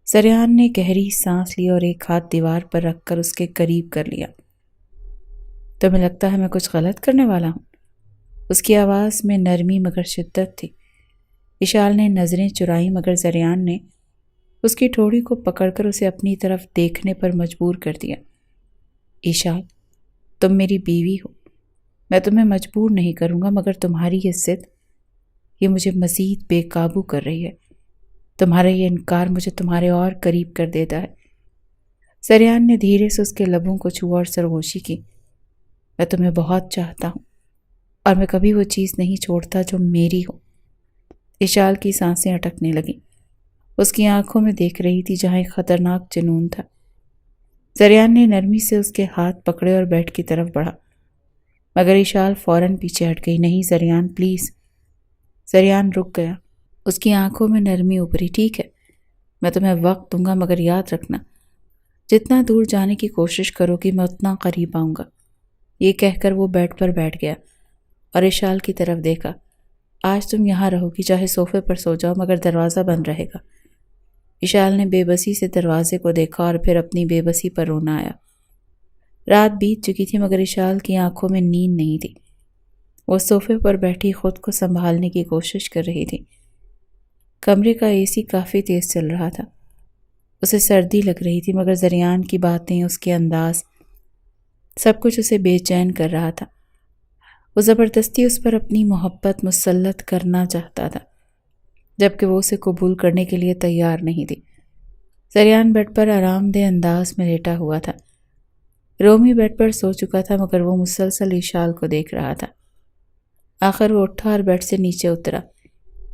زریان نے گہری سانس لی اور ایک ہاتھ دیوار پر رکھ کر اس کے قریب کر لیا۔ تمہیں لگتا ہے میں کچھ غلط کرنے والا ہوں؟ اس کی آواز میں نرمی مگر شدت تھی۔ وشال نے نظریں چرائیں مگر زریان نے اس کی ٹھوڑی کو پکڑ کر اسے اپنی طرف دیکھنے پر مجبور کر دیا۔ وشال، تم میری بیوی ہو، میں تمہیں مجبور نہیں کروں گا مگر تمہاری یہ ضد، یہ مجھے مزید بے قابو کر رہی ہے۔ تمہارا یہ انکار مجھے تمہارے اور قریب کر دیتا ہے۔ زریان نے دھیرے سے اس کے لبوں کو چھوا اور سرگوشی کی۔ میں تمہیں بہت چاہتا ہوں اور میں کبھی وہ چیز نہیں چھوڑتا جو میری ہو۔ وشال کی سانسیں اٹکنے لگیں۔ اس کی آنکھوں میں دیکھ رہی تھی جہاں ایک خطرناک جنون تھا۔ زریان نے نرمی سے اس کے ہاتھ پکڑے اور بیڈ کی طرف بڑھا مگر وشال فوراً پیچھے ہٹ گئی۔ نہیں زریان، پلیز۔ زریان رک گیا۔ اس کی آنکھوں میں نرمی ابھری۔ ٹھیک ہے، میں تمہیں وقت دوں گا مگر یاد رکھنا جتنا دور جانے کی کوشش کرو گی میں اتنا قریب آؤں گا۔ یہ کہہ کر وہ بیڈ پر بیٹھ گیا اور وشال کی طرف دیکھا۔ آج تم یہاں رہو گی، چاہے صوفے پر سو جاؤ مگر دروازہ بند رہے گا۔ وشال نے بے بسی سے دروازے کو دیکھا اور پھر اپنی بے بسی پر رونا آیا۔ رات بیت چکی تھی مگر وشال کی آنکھوں میں نیند نہیں تھی۔ وہ صوفے پر بیٹھی خود کو سنبھالنے کی کوشش کر رہی تھی۔ کمرے کا اے سی کافی تیز چل رہا تھا۔ اسے سردی لگ رہی تھی مگر زریان کی باتیں، اس کے انداز، سب کچھ اسے بے چین کر رہا تھا۔ وہ زبردستی اس پر اپنی محبت مسلط کرنا چاہتا تھا جبکہ وہ اسے قبول کرنے کے لیے تیار نہیں تھی۔ زریان بیڈ پر آرام دہ انداز میں لیٹا ہوا تھا۔ رومی بیڈ پر سو چکا تھا مگر وہ مسلسل وشال کو دیکھ رہا تھا۔ آخر وہ اٹھا اور بیڈ سے نیچے اترا۔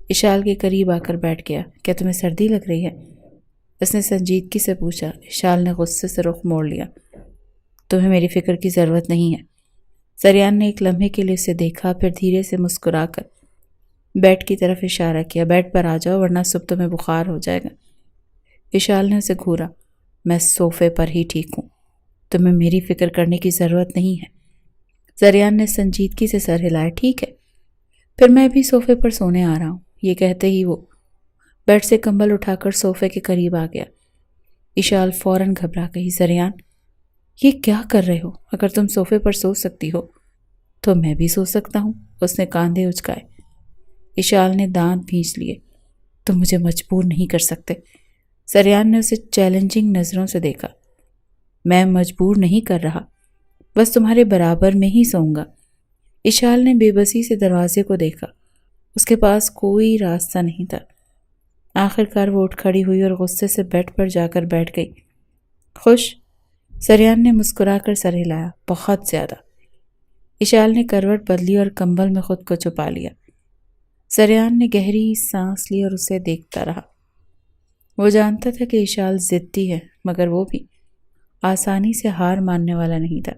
وشال کے قریب آ کر بیٹھ گیا۔ کیا تمہیں سردی لگ رہی ہے؟ اس نے سنجیدگی سے پوچھا۔ وشال نے غصے سے رخ موڑ لیا۔ تمہیں میری فکر کی ضرورت نہیں ہے۔ زریان نے ایک لمحے کے لیے اسے دیکھا پھر دھیرے سے مسکرا کر بیڈ کی طرف اشارہ کیا۔ بیڈ پر آ جاؤ ورنہ صبح تمہیں بخار ہو جائے گا۔ وشال نے اسے گھورا۔ میں صوفے پر ہی ٹھیک ہوں، تمہیں میری فکر کرنے کی ضرورت نہیں ہے۔ زریان نے سنجیدگی سے سر ہلایا۔ ٹھیک ہے، پھر میں بھی صوفے پر سونے آ رہا ہوں۔ یہ کہتے ہی وہ بیڈ سے کمبل اٹھا کر صوفے کے قریب آ گیا۔ وشال فوراً گھبرا گئی۔ زریان، یہ کیا کر رہے ہو؟ اگر تم صوفے پر سو سکتی ہو تو میں بھی سو سکتا ہوں۔ اس نے کاندھے اچکائے۔ وشال نے دانت بھینچ لیے۔ تم مجھے مجبور نہیں کر سکتے۔ زریان نے اسے چیلنجنگ نظروں سے دیکھا۔ میں مجبور نہیں کر رہا، بس تمہارے برابر میں ہی سوؤں گا۔ وشال نے بے بسی سے دروازے کو دیکھا۔ اس کے پاس کوئی راستہ نہیں تھا۔ آخر کار وہ اٹھ کھڑی ہوئی اور غصے سے بیڈ پر جا کر بیٹھ گئی۔ خوش؟ سریان نے مسکرا کر سر ہلایا۔ بہت زیادہ۔ اشال نے کروٹ بدلی اور کمبل میں خود کو چھپا لیا۔ سریان نے گہری سانس لی اور اسے دیکھتا رہا۔ وہ جانتا تھا کہ اشال ضدی ہے، مگر وہ بھی آسانی سے ہار ماننے والا نہیں تھا۔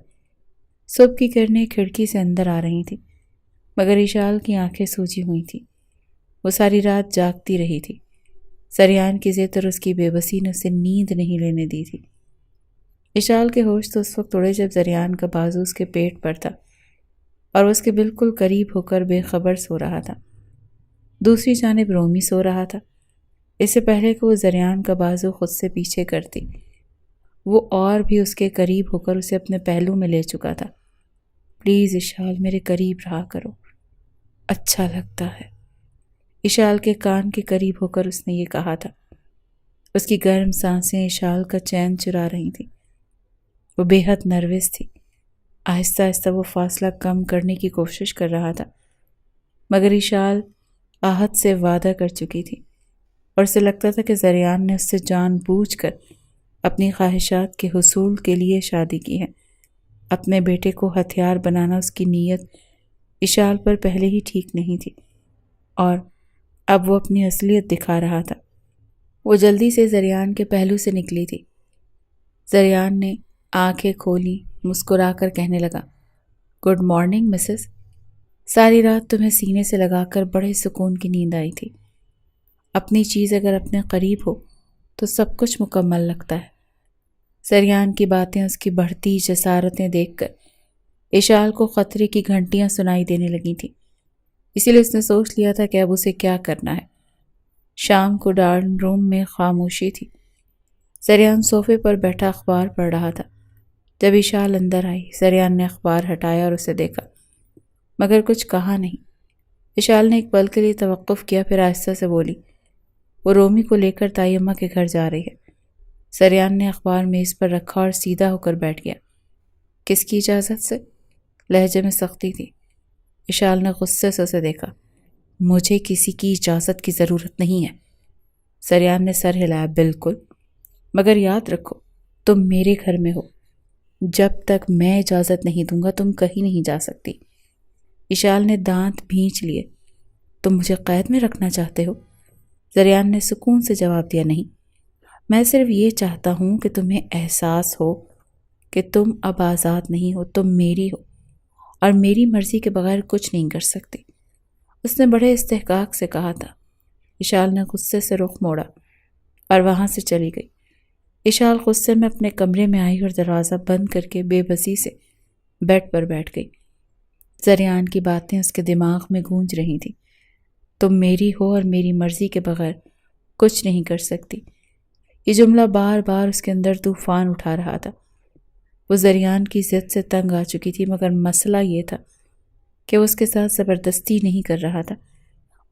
صبح کی کرنیں کھڑکی سے اندر آ رہی تھیں، مگر اشال کی آنکھیں سوجی ہوئی تھیں۔ وہ ساری رات جاگتی رہی تھی۔ سریان کی ضد اور اس کی بے بسی نے اسے نیند نہیں لینے دی تھی۔ اشال کے ہوش تو اس وقت اڑے جب سریان کا بازو اس کے پیٹ پر تھا اور اس کے بالکل قریب ہو کر بے خبر سو رہا تھا۔ دوسری جانب رومی سو رہا تھا۔ اس سے پہلے کہ وہ سریان کا بازو خود سے پیچھے کرتی، وہ اور بھی اس کے قریب ہو کر اسے اپنے پہلو میں لے چکا تھا۔ پلیز اشال، میرے قریب رہا کرو، اچھا لگتا ہے۔ اشال کے کان کے قریب ہو کر اس نے یہ کہا تھا۔ اس کی گرم سانسیں اشال کا چین چرا رہی تھیں۔ وہ بے حد نروس تھی۔ آہستہ آہستہ وہ فاصلہ کم کرنے کی کوشش کر رہا تھا، مگر اشال آہت سے وعدہ کر چکی تھی اور اسے لگتا تھا کہ سریان نے اس سے جان بوجھ کر اپنی خواہشات کے حصول کے لیے شادی کی ہے۔ اپنے بیٹے کو ہتھیار بنانا اس کی نیت اشال پر پہلے ہی ٹھیک نہیں تھی، اور اب وہ اپنی اصلیت دکھا رہا تھا۔ وہ جلدی سے سریان کے پہلو سے نکلی تھی۔ سریان نے آنکھیں کھولی، مسکرا کر کہنے لگا، گڈ مارننگ مسز۔ ساری رات تمہیں سینے سے لگا کر بڑے سکون کی نیند آئی تھی۔ اپنی چیز اگر اپنے قریب ہو تو سب کچھ مکمل لگتا ہے۔ سریان کی باتیں اس کی بڑھتی جسارتیں دیکھ کر اشال کو خطرے کی گھنٹیاں سنائی دینے لگی تھیں، اسی لیے اس نے سوچ لیا تھا کہ اب اسے کیا کرنا ہے۔ شام کو ڈارن روم میں خاموشی تھی۔ سریان صوفے پر بیٹھا اخبار پڑھ رہا تھا۔ جب اشال اندر آئی، سریان نے اخبار ہٹایا اور اسے دیکھا، مگر کچھ کہا نہیں۔ اشال نے ایک پل کے لیے توقف کیا، پھر آہستہ سے بولی، وہ رومی کو لے کر تائی اماں کے گھر جا رہی ہے۔ سریان نے اخبار میز پر رکھا اور سیدھا ہو کر بیٹھ گیا۔ کس کی اجازت سے؟ لہجے میں سختی تھی۔ اشال نے غصے سے اسے دیکھا۔ مجھے کسی کی اجازت کی ضرورت نہیں ہے۔ سریان نے سر ہلایا۔ بالکل، مگر یاد رکھو تم میرے گھر میں ہو۔ جب تک میں اجازت نہیں دوں گا تم کہیں نہیں جا سکتی۔ اشال نے دانت بھینچ لیے۔ تم مجھے قید میں رکھنا چاہتے ہو؟ سریان نے سکون سے جواب دیا، نہیں، میں صرف یہ چاہتا ہوں کہ تمہیں احساس ہو کہ تم اب آزاد نہیں ہو، تم میری ہو اور میری مرضی کے بغیر کچھ نہیں کر سکتی۔ اس نے بڑے استحقاق سے کہا تھا۔ اشال نے غصے سے رخ موڑا اور وہاں سے چلی گئی۔ اشال غصے میں اپنے کمرے میں آئی اور دروازہ بند کر کے بے بسی سے بیڈ پر بیٹھ گئی۔ سریان کی باتیں اس کے دماغ میں گونج رہی تھیں۔ تم میری ہو اور میری مرضی کے بغیر کچھ نہیں کر سکتی۔ یہ جملہ بار بار اس کے اندر طوفان اٹھا رہا تھا۔ وہ سریان کی ضد سے تنگ آ چکی تھی، مگر مسئلہ یہ تھا کہ وہ اس کے ساتھ زبردستی نہیں کر رہا تھا،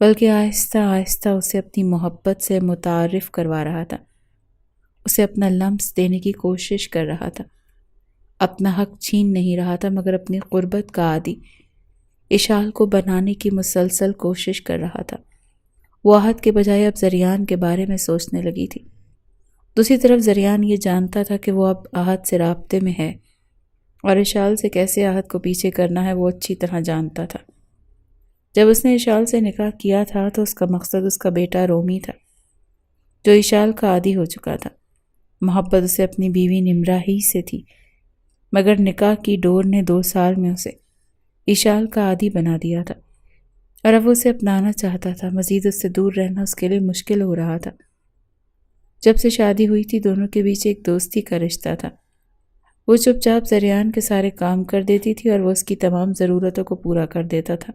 بلکہ آہستہ آہستہ اسے اپنی محبت سے متعارف کروا رہا تھا، اسے اپنا لمس دینے کی کوشش کر رہا تھا، اپنا حق چھین نہیں رہا تھا، مگر اپنی قربت کا عادی اشال کو بنانے کی مسلسل کوشش کر رہا تھا۔ وہ آہت کے بجائے اب سریان کے بارے میں سوچنے لگی تھی۔ دوسری طرف سریان یہ جانتا تھا کہ وہ اب آہت سے رابطے میں ہے اور اشال سے کیسے آہت کو پیچھے کرنا ہے وہ اچھی طرح جانتا تھا۔ جب اس نے اشال سے نکاح کیا تھا تو اس کا مقصد اس کا بیٹا رومی تھا، جو اشال کا عادی ہو چکا تھا۔ محبت اسے اپنی بیوی نمرہ ہی سے تھی، مگر نکاح کی ڈور نے 2 سال میں اسے اشال کا عادی بنا دیا تھا، اور اب وہ اسے اپنانا چاہتا تھا۔ مزید اس سے دور رہنا اس کے لیے مشکل ہو رہا تھا۔ جب سے شادی ہوئی تھی دونوں کے بیچ ایک دوستی کا رشتہ تھا۔ وہ چپ چاپ سریان کے سارے کام کر دیتی تھی اور وہ اس کی تمام ضرورتوں کو پورا کر دیتا تھا،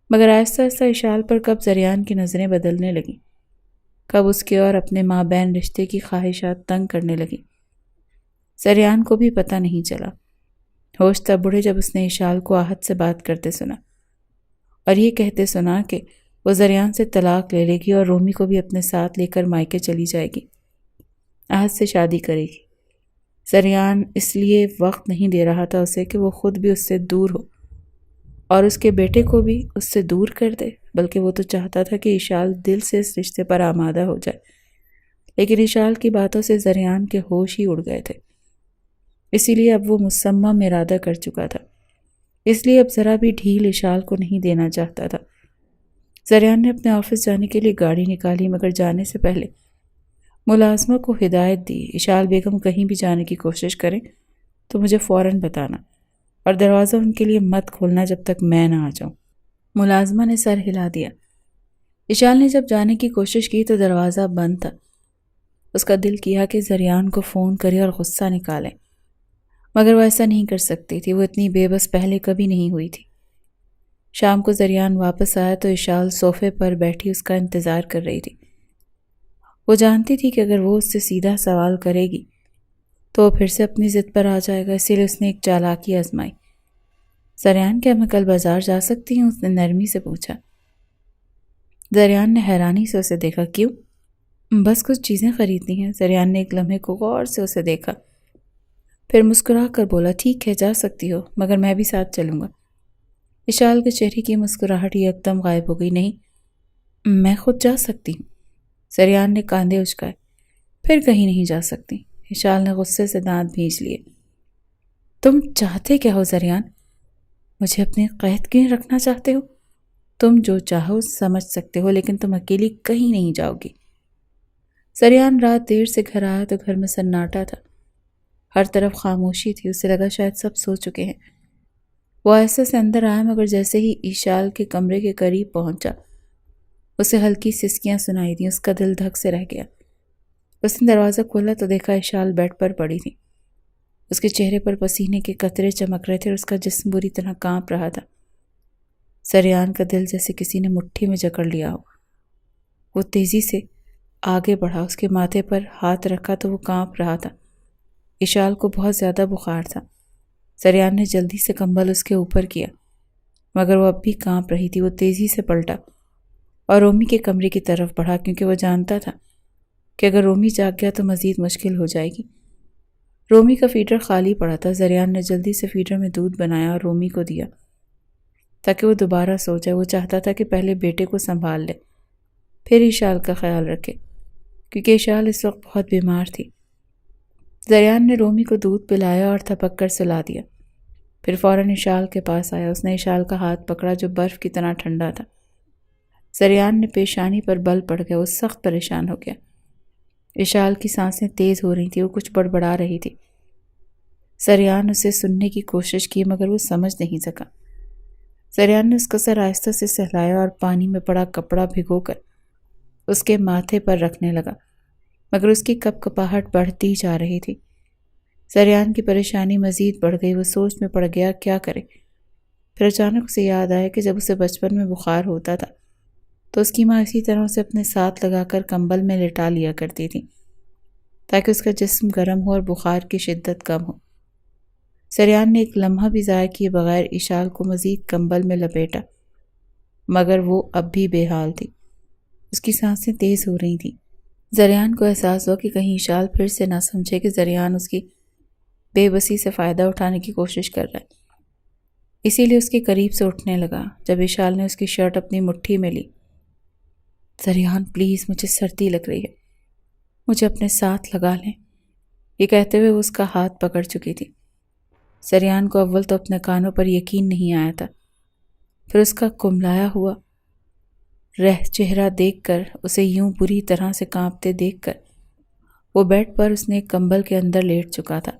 مگر آہستہ آہستہ اشال پر کب سریان کی نظریں بدلنے لگیں، کب اس کے اور اپنے مابین رشتے کی خواہشات تنگ کرنے لگیں، سریان کو بھی پتہ نہیں چلا۔ ہوش تب اڑے جب اس نے اشال کو آہت سے بات کرتے سنا اور یہ کہتے سنا کہ وہ سریان سے طلاق لے لے گی اور رومی کو بھی اپنے ساتھ لے کر مائکے چلی جائے گی، آہت سے شادی کرے گی۔ سریان اس لیے وقت نہیں دے رہا تھا اسے کہ وہ خود بھی اس سے دور ہو اور اس کے بیٹے کو بھی اس سے دور کر دے، بلکہ وہ تو چاہتا تھا کہ اشال دل سے اس رشتے پر آمادہ ہو جائے، لیکن اشال کی باتوں سے زریان کے ہوش ہی اڑ گئے تھے، اسی لیے اب وہ مصمم ارادہ کر چکا تھا، اس لیے اب ذرا بھی ڈھیل اشال کو نہیں دینا چاہتا تھا۔ زریان نے اپنے آفس جانے کے لیے گاڑی نکالی، مگر جانے سے پہلے ملازمہ کو ہدایت دی، اشال بیگم کہیں بھی جانے کی کوشش کریں تو مجھے فوراً بتانا، اور دروازہ ان کے لیے مت کھولنا جب تک میں نہ آ جاؤں۔ ملازمہ نے سر ہلا دیا۔ اشال نے جب جانے کی کوشش کی تو دروازہ بند تھا۔ اس کا دل کیا کہ زریان کو فون کرے اور غصہ نکالے، مگر وہ ایسا نہیں کر سکتی تھی، وہ اتنی بے بس پہلے کبھی نہیں ہوئی تھی۔ شام کو زریان واپس آیا تو اشال صوفے پر بیٹھی اس کا انتظار کر رہی تھی۔ وہ جانتی تھی کہ اگر وہ اس سے سیدھا سوال کرے گی تو وہ پھر سے اپنی ضد پر آ جائے گا، اسی لیے اس نے ایک چالاکی آزمائی۔ زریان، کیا میں کل بازار جا سکتی ہوں؟ اس نے نرمی سے پوچھا۔ زریان نے حیرانی سے اسے دیکھا۔ کیوں؟ بس کچھ چیزیں خریدنی ہیں۔ زریان نے ایک لمحے کو غور سے اسے دیکھا، پھر مسکرا کر بولا، ٹھیک ہے جا سکتی ہو، مگر میں بھی ساتھ چلوں گا۔ اشال کے چہرے کی مسکراہٹ یک دم غائب ہو گئی۔ نہیں، میں خود جا سکتی ہوں۔ زریان نے کاندھے اچکائے۔ پھر کہیں نہیں جا سکتی۔ اشال نے غصے سے دانت بھینچ لیے۔ تم چاہتے کیا ہو زریان؟ مجھے اپنے قید کیوں رکھنا چاہتے ہو؟ تم جو چاہو سمجھ سکتے ہو، لیکن تم اکیلی کہیں نہیں جاؤ گی۔ زریان رات دیر سے گھر آیا تو گھر میں سناٹا تھا، ہر طرف خاموشی تھی۔ اسے لگا شاید سب سو چکے ہیں۔ وہ ایسے سے اندر آیا، مگر جیسے ہی اشال کے کمرے کے قریب پہنچا اسے ہلکی سسکیاں سنائی دیں۔ اس کا دل دھک سے رہ گیا۔ اس نے دروازہ کھولا تو دیکھا اشال بیڈ پر پڑی تھی۔ اس کے چہرے پر پسینے کے قطرے چمک رہے تھے اور اس کا جسم بری طرح کانپ رہا تھا۔ زریان کا دل جیسے کسی نے مٹھی میں جکڑ لیا ہو۔ وہ تیزی سے آگے بڑھا، اس کے ماتھے پر ہاتھ رکھا تو وہ کانپ رہا تھا۔ اشال کو بہت زیادہ بخار تھا۔ زریان نے جلدی سے کمبل اس کے اوپر کیا، مگر وہ اب بھی کانپ رہی تھی۔ وہ تیزی سے پلٹا اور رومی کے کمرے کی طرف بڑھا، کیونکہ وہ جانتا تھا کہ اگر رومی جاگ گیا تو مزید مشکل ہو جائے گی۔ رومی کا فیڈر خالی پڑا تھا۔ زریان نے جلدی سے فیڈر میں دودھ بنایا اور رومی کو دیا تاکہ وہ دوبارہ سو جائے۔ وہ چاہتا تھا کہ پہلے بیٹے کو سنبھال لے، پھر اشال کا خیال رکھے، کیونکہ اشال اس وقت بہت بیمار تھی۔ زریان نے رومی کو دودھ پلایا اور تھپک کر سلا دیا، پھر فوراً اشال کے پاس آیا۔ اس نے اشال کا ہاتھ پکڑا جو برف کی طرح ٹھنڈا تھا۔ زریان نے پیشانی پر بل پڑ گیا۔ وہ سخت پریشان ہو گیا۔ اشال کی سانسیں تیز ہو رہی تھیں، وہ کچھ بڑبڑا رہی تھی۔ زریان اسے سننے کی کوشش کی، مگر وہ سمجھ نہیں سکا۔ زریان نے اس کا سر آہستہ سے سہلایا اور پانی میں پڑا کپڑا بھگو کر اس کے ماتھے پر رکھنے لگا، مگر اس کی کپ کپاہٹ بڑھتی جا رہی تھی۔ زریان کی پریشانی مزید بڑھ گئی۔ وہ سوچ میں پڑ گیا کیا کرے۔ پھر اچانک اسے یاد آیا کہ جب اسے بچپن میں بخار ہوتا تھا تو اس کی ماں اسی طرح اسے اپنے ساتھ لگا کر کمبل میں لٹا لیا کرتی تھی تاکہ اس کا جسم گرم ہو اور بخار کی شدت کم ہو۔ زریان نے ایک لمحہ بھی ضائع کیے بغیر اشال کو مزید کمبل میں لپیٹا، مگر وہ اب بھی بے حال تھی۔ اس کی سانسیں تیز ہو رہی تھیں۔ زریان کو احساس ہوا کہ کہیں اشال پھر سے نہ سمجھے کہ زریان اس کی بے بسی سے فائدہ اٹھانے کی کوشش کر رہا ہے، اسی لیے اس کے قریب سے اٹھنے لگا۔ جب اشال نے اس کی شرٹ اپنی مٹھی میں لی، زریان پلیز، مجھے سردی لگ رہی ہے، مجھے اپنے ساتھ لگا لیں، یہ کہتے ہوئے وہ اس کا ہاتھ پکڑ چکی تھی۔ زریان کو اول تو اپنے کانوں پر یقین نہیں آیا تھا، پھر اس کا کملایا ہوا چہرہ دیکھ کر، اسے یوں بری طرح سے کانپتے دیکھ کر، وہ بیڈ پر اس نے ایک کمبل کے اندر لیٹ چکا تھا۔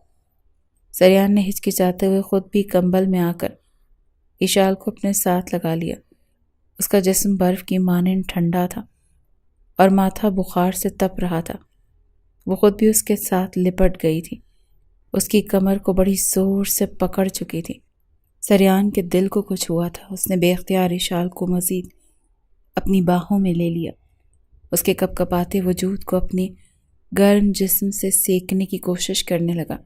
زریان نے ہچکچاتے ہوئے خود بھی کمبل میں آ کر اشال کو اپنے ساتھ لگا لیا۔ اس کا جسم برف کی مانند ٹھنڈا تھا اور ماتھا بخار سے تپ رہا تھا۔ وہ خود بھی اس کے ساتھ لپٹ گئی تھی، اس کی کمر کو بڑی زور سے پکڑ چکی تھی۔ زریان کے دل کو کچھ ہوا تھا۔ اس نے بے اختیار اشال کو مزید اپنی باہوں میں لے لیا، اس کے کپ کپاتے وجود کو اپنے گرم جسم سے سیکنے کی کوشش کرنے لگا۔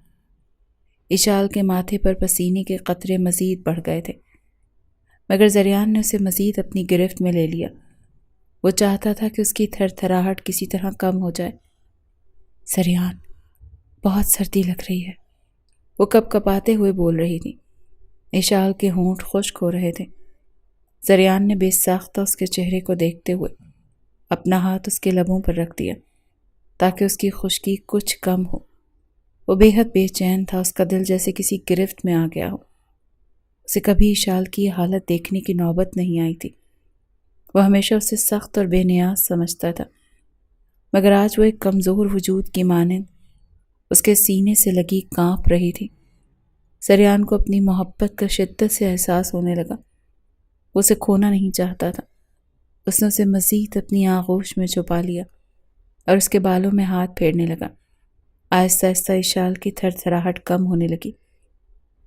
اشال کے ماتھے پر پسینے کے قطرے مزید بڑھ گئے تھے، مگر زریان نے اسے مزید اپنی گرفت میں لے لیا۔ وہ چاہتا تھا کہ اس کی تھر تھراہٹ کسی طرح کم ہو جائے۔ زریان، بہت سردی لگ رہی ہے، وہ کپ کپاتے ہوئے بول رہی تھی۔ اشال کے ہونٹ خشک ہو رہے تھے۔ زریان نے بے ساختہ اس کے چہرے کو دیکھتے ہوئے اپنا ہاتھ اس کے لبوں پر رکھ دیا۔ تاکہ اس کی خشکی کچھ کم ہو۔ وہ بے حد بے چین تھا، اس کا دل جیسے کسی گرفت میں آ گیا ہو۔ اسے کبھی اشال کی یہ حالت دیکھنے کی نوبت نہیں آئی تھی۔ وہ ہمیشہ اسے سخت اور بے نیاز سمجھتا تھا، مگر آج وہ ایک کمزور وجود کی مانند اس کے سینے سے لگی کانپ رہی تھی۔ سریان کو اپنی محبت کا شدت سے احساس ہونے لگا۔ وہ اسے کھونا نہیں چاہتا تھا۔ اس نے اسے مزید اپنی آغوش میں چھپا لیا اور اس کے بالوں میں ہاتھ پھیرنے لگا۔ آہستہ آہستہ اشال کی تھر تھراہٹ کم ہونے لگی۔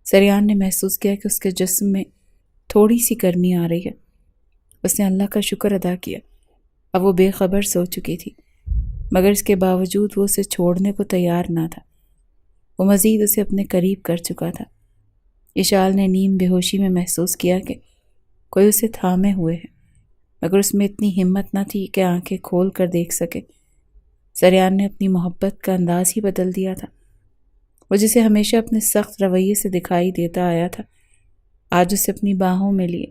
سریان نے محسوس کیا کہ اس کے جسم میں تھوڑی سی گرمی آ رہی ہے۔ اس نے اللہ کا شکر ادا کیا۔ اب وہ بے خبر سو چکی تھی، مگر اس کے باوجود وہ اسے چھوڑنے کو تیار نہ تھا۔ وہ مزید اسے اپنے قریب کر چکا تھا۔ اشال نے نیم بے ہوشی میں محسوس کیا کہ کوئی اسے تھامے ہوئے ہے، مگر اس میں اتنی ہمت نہ تھی کہ آنکھیں کھول کر دیکھ سکے۔ سریان نے اپنی محبت کا انداز ہی بدل دیا تھا۔ وہ جسے ہمیشہ اپنے سخت رویے سے دکھائی دیتا آیا تھا، آج اسے اپنی باہوں میں لیے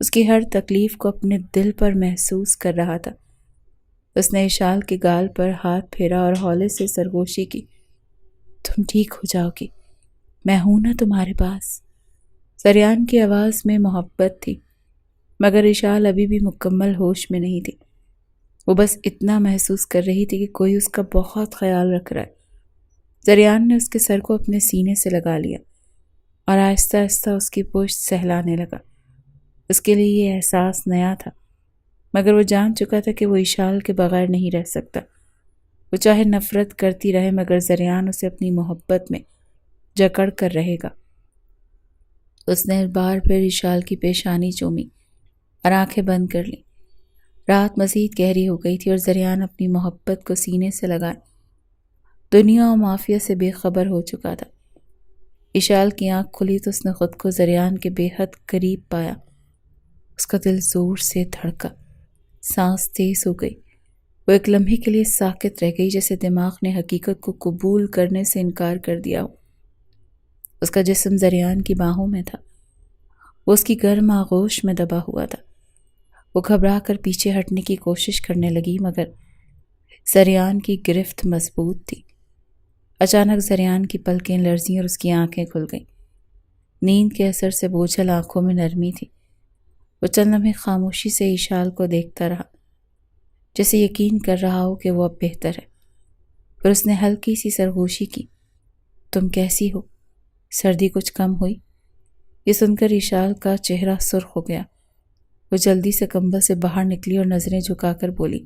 اس کی ہر تکلیف کو اپنے دل پر محسوس کر رہا تھا۔ اس نے اشال کے گال پر ہاتھ پھیرا اور ہولے سے سرگوشی کی۔ تم ٹھیک ہو جاؤ گی، میں ہوں نا تمہارے پاس۔ سریان کی آواز میں محبت تھی، مگر اشال ابھی بھی مکمل ہوش میں نہیں تھی۔ وہ بس اتنا محسوس کر رہی تھی کہ کوئی اس کا بہت خیال رکھ رہا ہے۔ سریان نے اس کے سر کو اپنے سینے سے لگا لیا اور آہستہ آہستہ اس کی پشت سہلانے لگا۔ اس کے لیے یہ احساس نیا تھا، مگر وہ جان چکا تھا کہ وہ اشال کے بغیر نہیں رہ سکتا۔ وہ چاہے نفرت کرتی رہے، مگر سریان اسے اپنی محبت میں جکڑ کر رہے گا۔ اس نے بار پھر اشال کی پیشانی چومی اور آنکھیں بند کر لیں۔ رات مزید گہری ہو گئی تھی اور زریان اپنی محبت کو سینے سے لگائے دنیا و مافیا سے بے خبر ہو چکا تھا۔ اشال کی آنکھ کھلی تو اس نے خود کو زریان کے بے حد قریب پایا۔ اس کا دل زور سے دھڑکا، سانس تیز ہو گئی۔ وہ ایک لمحے کے لیے ساکت رہ گئی، جیسے دماغ نے حقیقت کو قبول کرنے سے انکار کر دیا ہو۔ اس کا جسم زریان کی باہوں میں تھا، وہ اس کی گرم آغوش میں دبا ہوا تھا۔ وہ گھبرا کر پیچھے ہٹنے کی کوشش کرنے لگی، مگر زریان کی گرفت مضبوط تھی۔ اچانک زریان کی پلکیں لرزیں اور اس کی آنکھیں کھل گئیں۔ نیند کے اثر سے بوجھل آنکھوں میں نرمی تھی۔ وہ چند لمحے خاموشی سے اشال کو دیکھتا رہا، جیسے یقین کر رہا ہو کہ وہ اب بہتر ہے۔ پھر اس نے ہلکی سی سرگوشی کی۔ تم کیسی ہو؟ سردی کچھ کم ہوئی؟ یہ سن کر اشال کا چہرہ سرخ ہو گیا۔ وہ جلدی سے کمبل سے باہر نکلی اور نظریں جھکا کر بولی،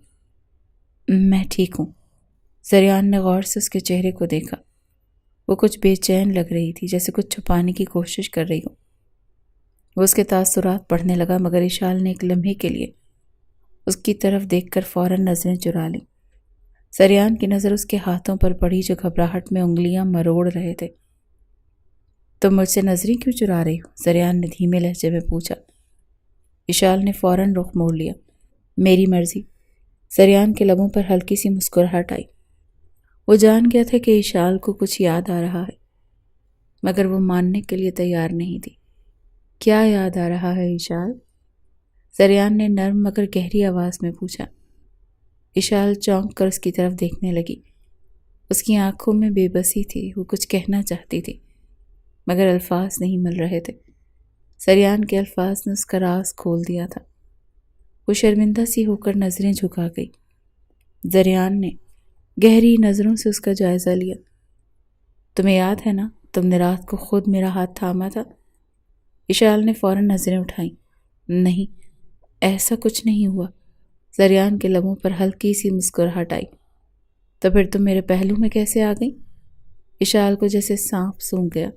میں ٹھیک ہوں۔ زریان نے غور سے اس کے چہرے کو دیکھا۔ وہ کچھ بے چین لگ رہی تھی، جیسے کچھ چھپانے کی کوشش کر رہی ہو۔ وہ اس کے تاثرات پڑھنے لگا، مگر اشال نے ایک لمحے کے لیے اس کی طرف دیکھ کر فوراً نظریں چرا لیں۔ زریان کی نظر اس کے ہاتھوں پر پڑی جو گھبراہٹ میں انگلیاں مروڑ رہے تھے۔ تم مجھ سے نظریں کیوں چرا رہی ہو؟ زریان نے دھیمے لہجے میں پوچھا۔ اشال نے فوراً رخ موڑ لیا۔ میری مرضی۔ زریان کے لبوں پر ہلکی سی مسکراہٹ آئی۔ وہ جان گیا تھا کہ اشال کو کچھ یاد آ رہا ہے، مگر وہ ماننے کے لیے تیار نہیں تھی۔ کیا یاد آ رہا ہے اشال؟ زریان نے نرم مگر گہری آواز میں پوچھا۔ اشال چونک کر اس کی طرف دیکھنے لگی۔ اس کی آنکھوں میں بے بسی تھی۔ وہ کچھ کہنا چاہتی تھی، مگر الفاظ نہیں مل رہے تھے۔ زریان کے الفاظ نے اس کا راز کھول دیا تھا۔ وہ شرمندہ سی ہو کر نظریں جھکا گئی۔ زریان نے گہری نظروں سے اس کا جائزہ لیا۔ تمہیں یاد ہے نا، تم نے رات کو خود میرا ہاتھ تھاما تھا؟ اشال نے فوراً نظریں اٹھائیں۔ نہیں، ایسا کچھ نہیں ہوا۔ زریان کے لبوں پر ہلکی سی مسکراہٹ آئی۔ تو پھر تم میرے پہلو میں کیسے آ گئی؟ اشال کو جیسے سانپ سونگھ گیا۔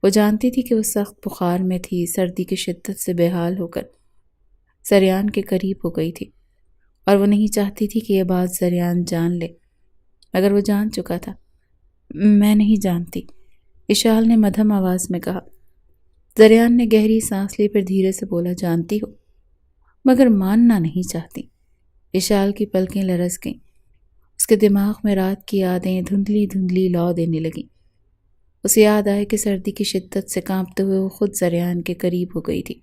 وہ جانتی تھی کہ وہ سخت بخار میں تھی، سردی کی شدت سے بے حال ہو کر زریان کے قریب ہو گئی تھی، اور وہ نہیں چاہتی تھی کہ یہ بات زریان جان لے، مگر وہ جان چکا تھا۔ میں نہیں جانتی، اشال نے مدھم آواز میں کہا۔ زریان نے گہری سانس لی، پھر دھیرے سے بولا، جانتی ہو مگر ماننا نہیں چاہتی۔ اشال کی پلکیں لرز گئیں۔ اس کے دماغ میں رات کی یادیں دھندلی دھندلی لو دینے لگیں۔ اسے یاد آیا کہ سردی کی شدت سے کانپتے ہوئے وہ خود زریان کے قریب ہو گئی تھی۔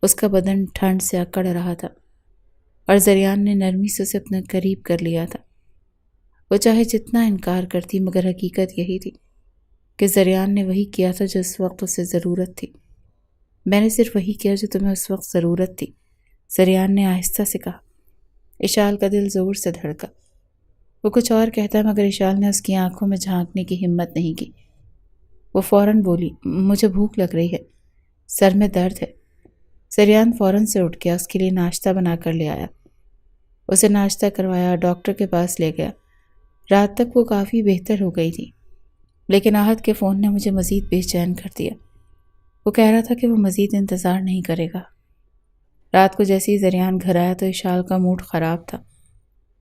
اس کا بدن ٹھنڈ سے اکڑ رہا تھا، اور زریان نے نرمی سے اسے اپنے قریب کر لیا تھا۔ وہ چاہے جتنا انکار کرتی مگر حقیقت یہی تھی کہ زریان نے وہی کیا تھا جو اس وقت اسے ضرورت تھی۔ میں نے صرف وہی کیا جو تمہیں اس وقت ضرورت تھی، زریان نے آہستہ سے کہا۔ اشال کا دل زور سے دھڑکا۔ وہ کچھ اور کہتا مگر اشال نے اس کی آنکھوں میں جھانکنے کی ہمت نہیں کی۔ وہ فوراً بولی، مجھے بھوک لگ رہی ہے، سر میں درد ہے۔ زریان فوراً سے اٹھ گیا، اس کے لیے ناشتہ بنا کر لے آیا، اسے ناشتہ کروایا، ڈاکٹر کے پاس لے گیا۔ رات تک وہ کافی بہتر ہو گئی تھی، لیکن احد کے فون نے مجھے مزید بے چین کر دیا۔ وہ کہہ رہا تھا کہ وہ مزید انتظار نہیں کرے گا۔ رات کو جیسے ہی زریان گھر آیا تو اشال کا موڈ خراب تھا۔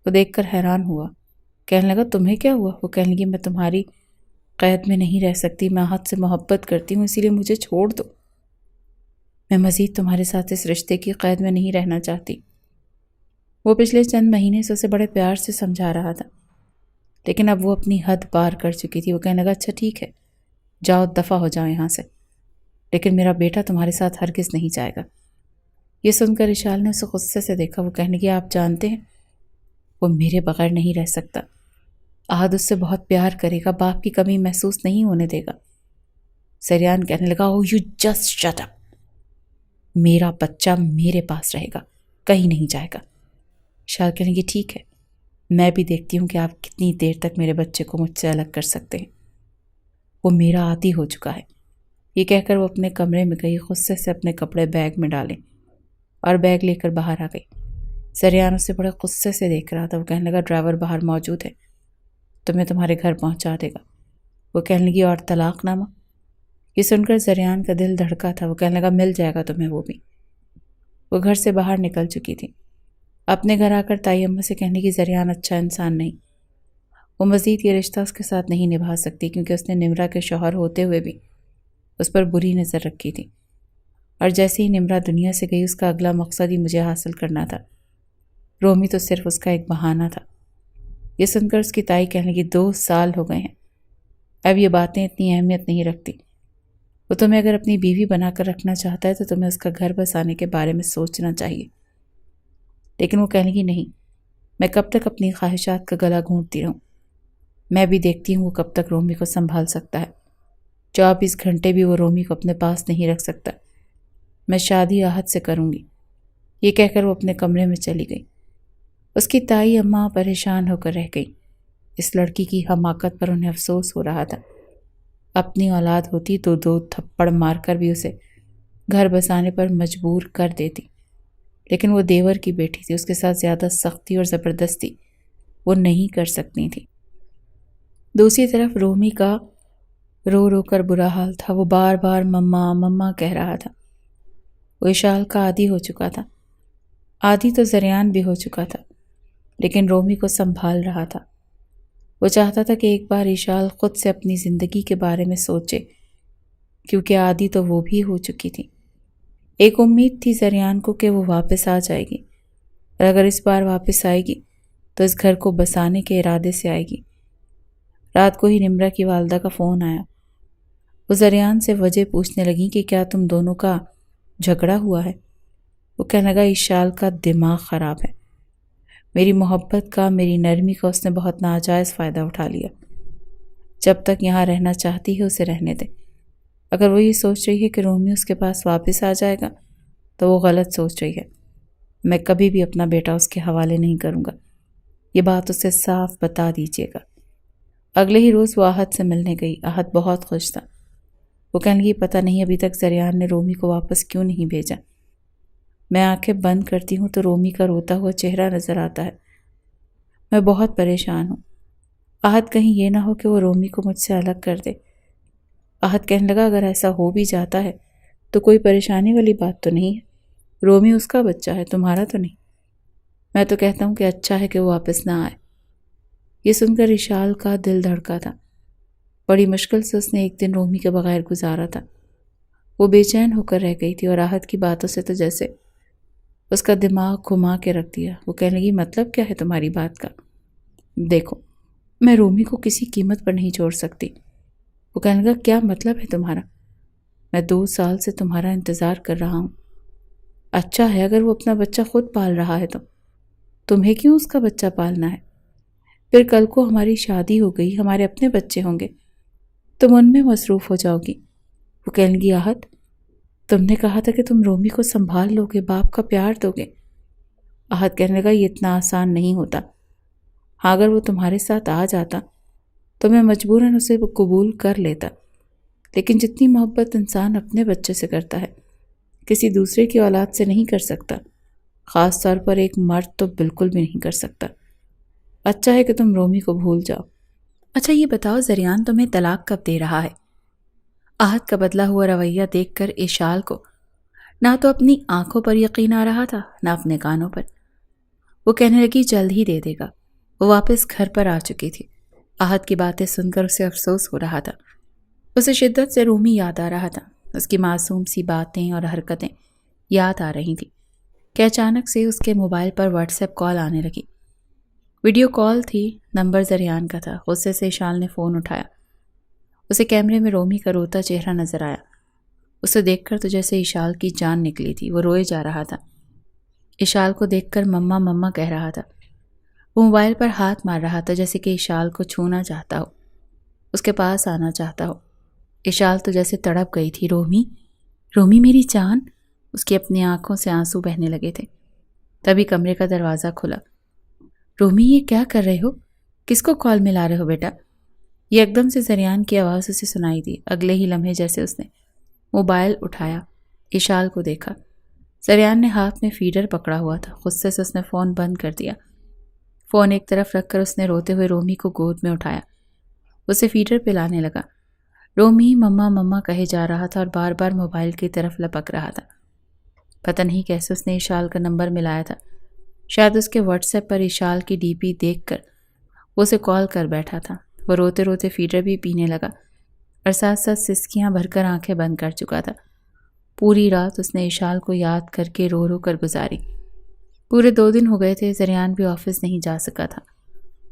وہ دیکھ کر حیران ہوا، کہنے لگا تمہیں کیا ہوا؟ وہ کہنے لگی میں تمہاری قید میں نہیں رہ سکتی، میں احد سے محبت کرتی ہوں، اسی لیے مجھے چھوڑ دو، میں مزید تمہارے ساتھ اس رشتے کی قید میں نہیں رہنا چاہتی۔ وہ پچھلے چند مہینے سے اسے بڑے پیار سے سمجھا رہا تھا، لیکن اب وہ اپنی حد پار کر چکی تھی۔ وہ کہنے لگا اچھا ٹھیک ہے، جاؤ دفع ہو جاؤ یہاں سے، لیکن میرا بیٹا تمہارے ساتھ ہرگز نہیں جائے گا۔ یہ سن کر اشال نے اسے غصے سے دیکھا۔ وہ کہنے لگی آپ جانتے ہیں وہ میرے بغیر نہیں رہ سکتا، احد اس سے بہت پیار کرے گا، باپ کی کمی محسوس نہیں ہونے دے گا۔ زریان کہنے لگا او یو جسٹ شٹ اپ، میرا بچہ میرے پاس رہے گا، کہیں نہیں جائے گا۔ اشال کہنے لگی ٹھیک ہے، میں بھی دیکھتی ہوں کہ آپ کتنی دیر تک میرے بچے کو مجھ سے الگ کر سکتے ہیں، وہ میرا عادی ہو چکا ہے۔ یہ کہہ کر وہ اپنے کمرے میں گئی، غصے سے اپنے کپڑے بیگ میں ڈالے اور بیگ لے کر باہر آ گئی۔ زریان اسے بڑے غصے سے دیکھ رہا تھا۔ وہ کہنے لگا ڈرائیور باہر موجود ہے، تمہیں تمہارے گھر پہنچا دے گا۔ وہ کہنے لگی اور طلاق نامہ؟ یہ سن کر زریان کا دل دھڑکا تھا۔ وہ کہنے لگا مل جائے گا تمہیں وہ بھی۔ وہ گھر سے باہر نکل چکی تھی۔ اپنے گھر آ کر تائی اماں سے کہنے کی زریان اچھا انسان نہیں، وہ مزید یہ رشتہ اس کے ساتھ نہیں نبھا سکتی، کیونکہ اس نے نمرہ کے شوہر ہوتے ہوئے بھی اس پر بری نظر رکھی تھی، اور جیسے ہی نمرہ دنیا سے گئی اس کا اگلا مقصد ہی مجھے حاصل کرنا تھا، رومی تو صرف اس کا ایک بہانہ تھا۔ یہ سن کر اس کی تائی کہنے لگی 2 سال ہو گئے ہیں، اب یہ باتیں اتنی اہمیت نہیں رکھتی، وہ تمہیں اگر اپنی بیوی بنا کر رکھنا چاہتا ہے تو تمہیں اس کا گھر بسانے کے بارے میں سوچنا چاہیے۔ لیکن وہ کہنے لگی نہیں، میں کب تک اپنی خواہشات کا گلا گھونٹتی رہوں، میں بھی دیکھتی ہوں وہ کب تک رومی کو سنبھال سکتا ہے، 24 گھنٹے بھی وہ رومی کو اپنے پاس نہیں رکھ سکتا، میں شادی احد سے کروں گی۔ یہ کہہ کر وہ اپنے کمرے میں چلی گئی۔ اس کی تائی اماں پریشان ہو کر رہ گئی۔ اس لڑکی کی حماقت پر انہیں افسوس ہو رہا تھا، اپنی اولاد ہوتی تو 2 تھپڑ مار کر بھی اسے گھر بسانے پر مجبور کر دیتی، لیکن وہ دیور کی بیٹی تھی، اس کے ساتھ زیادہ سختی اور زبردستی وہ نہیں کر سکتی تھی۔ دوسری طرف رومی کا رو رو کر برا حال تھا، وہ بار بار مما مما کہہ رہا تھا۔ وہ اشال کا عادی ہو چکا تھا، عادی تو زریان بھی ہو چکا تھا، لیکن رومی کو سنبھال رہا تھا۔ وہ چاہتا تھا کہ ایک بار اشال خود سے اپنی زندگی کے بارے میں سوچے، کیونکہ عادی تو وہ بھی ہو چکی تھی۔ ایک امید تھی زریان کو کہ وہ واپس آ جائے گی، اور اگر اس بار واپس آئے گی تو اس گھر کو بسانے کے ارادے سے آئے گی۔ رات کو ہی نمرہ کی والدہ کا فون آیا۔ وہ زریان سے وجہ پوچھنے لگیں کہ کیا تم دونوں کا جھگڑا ہوا ہے؟ وہ کہنے لگا اشال کا دماغ خراب ہے، میری محبت کا، میری نرمی کا اس نے بہت ناجائز فائدہ اٹھا لیا۔ جب تک یہاں رہنا چاہتی ہے اسے رہنے دے، اگر وہ یہ سوچ رہی ہے کہ رومی اس کے پاس واپس آ جائے گا تو وہ غلط سوچ رہی ہے۔ میں کبھی بھی اپنا بیٹا اس کے حوالے نہیں کروں گا، یہ بات اسے صاف بتا دیجیے گا۔ اگلے ہی روز وہ احد سے ملنے گئی۔ احد بہت خوش تھا۔ وہ کہنے لگی پتہ نہیں ابھی تک زریان نے رومی کو واپس کیوں نہیں بھیجا، میں آنکھیں بند کرتی ہوں تو رومی کا روتا ہوا چہرہ نظر آتا ہے، میں بہت پریشان ہوں، احد کہیں یہ نہ ہو کہ وہ رومی کو مجھ سے الگ کر دے۔ احد کہنے لگا اگر ایسا ہو بھی جاتا ہے تو کوئی پریشانی والی بات تو نہیں ہے، رومی اس کا بچہ ہے، تمہارا تو نہیں۔ میں تو کہتا ہوں کہ اچھا ہے کہ وہ واپس نہ آئے۔ یہ سن کر اشال کا دل دھڑکا تھا، بڑی مشکل سے اس نے ایک دن رومی کے بغیر گزارا تھا۔ وہ بے چین ہو کر رہ گئی تھی، اور احد کی باتوں سے تو جیسے اس کا دماغ گھما کے رکھ دیا۔ وہ کہنے لگی مطلب کیا ہے تمہاری بات کا؟ دیکھو میں رومی کو کسی قیمت پر نہیں چھوڑ سکتی۔ وہ کہنے لگا کیا مطلب ہے تمہارا؟ میں 2 سال سے تمہارا انتظار کر رہا ہوں۔ اچھا ہے اگر وہ اپنا بچہ خود پال رہا ہے تو تمہیں کیوں اس کا بچہ پالنا ہے؟ پھر کل کو ہماری شادی ہو گئی، ہمارے اپنے بچے ہوں گے، تم ان میں مصروف ہو جاؤ گی۔ وہ کہنے لگی آہت تم نے کہا تھا کہ تم رومی کو سنبھال لو گے، باپ کا پیار دو گے۔ آہت کہنے لگا یہ اتنا آسان نہیں ہوتا، ہاں اگر وہ تمہارے ساتھ آ جاتا تو میں مجبوراً اسے قبول کر لیتا، لیکن جتنی محبت انسان اپنے بچے سے کرتا ہے کسی دوسرے کی اولاد سے نہیں کر سکتا، خاص طور پر ایک مرد تو بالکل بھی نہیں کر سکتا۔ اچھا ہے کہ تم رومی کو بھول جاؤ۔ اچھا یہ بتاؤ زریان تمہیں طلاق کب دے رہا ہے؟ آہت کا بدلا ہوا رویہ دیکھ کر اشال کو نہ تو اپنی آنکھوں پر یقین آ رہا تھا نہ اپنے کانوں پر۔ وہ کہنے لگی جلد ہی دے دے گا۔ وہ واپس گھر پر آ چکی تھی۔ آہت کی باتیں سن کر اسے افسوس ہو رہا تھا۔ اسے شدت سے رومی یاد آ رہا تھا، اس کی معصوم سی باتیں اور حرکتیں یاد آ رہی تھیں کہ اچانک سے اس کے موبائل پر واٹس ایپ کال آنے لگی۔ ویڈیو کال تھی، نمبر زریان کا تھا۔ غصے سے اشال نے فون اٹھایا۔ اسے کیمرے میں رومی کا روتا چہرہ نظر آیا۔ اسے دیکھ کر تو جیسے اشال کی جان نکلی تھی، وہ روئے جا رہا تھا۔ اشال کو دیکھ کر مما مما کہہ رہا تھا۔ وہ موبائل پر ہاتھ مار رہا تھا جیسے کہ اشال کو چھونا چاہتا ہو، اس کے پاس آنا چاہتا ہو۔ اشال تو جیسے تڑپ گئی تھی۔ رومی، رومی میری جان۔ اس کی اپنی آنکھوں سے آنسو بہنے لگے تھے۔ تبھی کمرے کا دروازہ کھلا۔ رومی یہ کیا کر رہے ہو؟ کس کو کال ملا رہے ہو بیٹا؟ یہ ایک دم سے زریان کی آواز اسے سنائی دی۔ اگلے ہی لمحے جیسے اس نے موبائل اٹھایا، اشال کو دیکھا۔ زریان نے ہاتھ میں فیڈر پکڑا ہوا تھا۔ غصے سے اس نے فون بند کر دیا۔ فون ایک طرف رکھ کر اس نے روتے ہوئے رومی کو گود میں اٹھایا، اسے فیڈر پلانے لگا۔ رومی مما مما کہے جا رہا تھا اور بار بار موبائل کی طرف لپک رہا تھا۔ پتہ نہیں کیسے اس نے اشال کا نمبر ملایا تھا۔ شاید اس کے واٹس ایپ پر اشال کی ڈی پی دیکھ کر وہ اسے کال کر بیٹھا تھا۔ وہ روتے روتے فیڈر بھی پینے لگا اور ساتھ ساتھ سسکیاں بھر کر آنکھیں بند کر چکا تھا۔ پوری رات اس نے اشال کو یاد کر کے رو رو کر گزاری۔ پورے 2 دن ہو گئے تھے، زریان بھی آفس نہیں جا سکا تھا،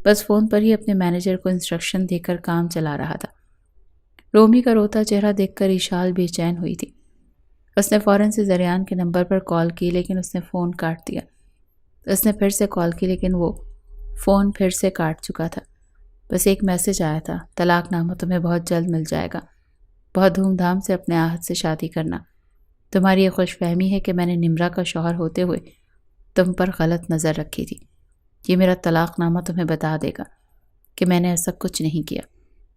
بس فون پر ہی اپنے مینیجر کو انسٹرکشن دے کر کام چلا رہا تھا۔ رومی کا روتا چہرہ دیکھ کر اشال بے چین ہوئی تھی۔ اس نے فوراً سے زریان کے نمبر پر کال کی، لیکن اس نے فون کاٹ دیا۔ اس نے پھر سے کال کی، لیکن وہ فون پھر سے کاٹ چکا تھا۔ بس ایک میسج آیا تھا، طلاق نامہ تمہیں بہت جلد مل جائے گا، بہت دھوم دھام سے اپنے آہت سے شادی کرنا۔ تمہاری یہ خوش فہمی ہے کہ میں نے نمرا کا شوہر ہوتے ہوئے تم پر غلط نظر رکھی تھی۔ یہ میرا طلاق نامہ تمہیں بتا دے گا کہ میں نے ایسا کچھ نہیں کیا۔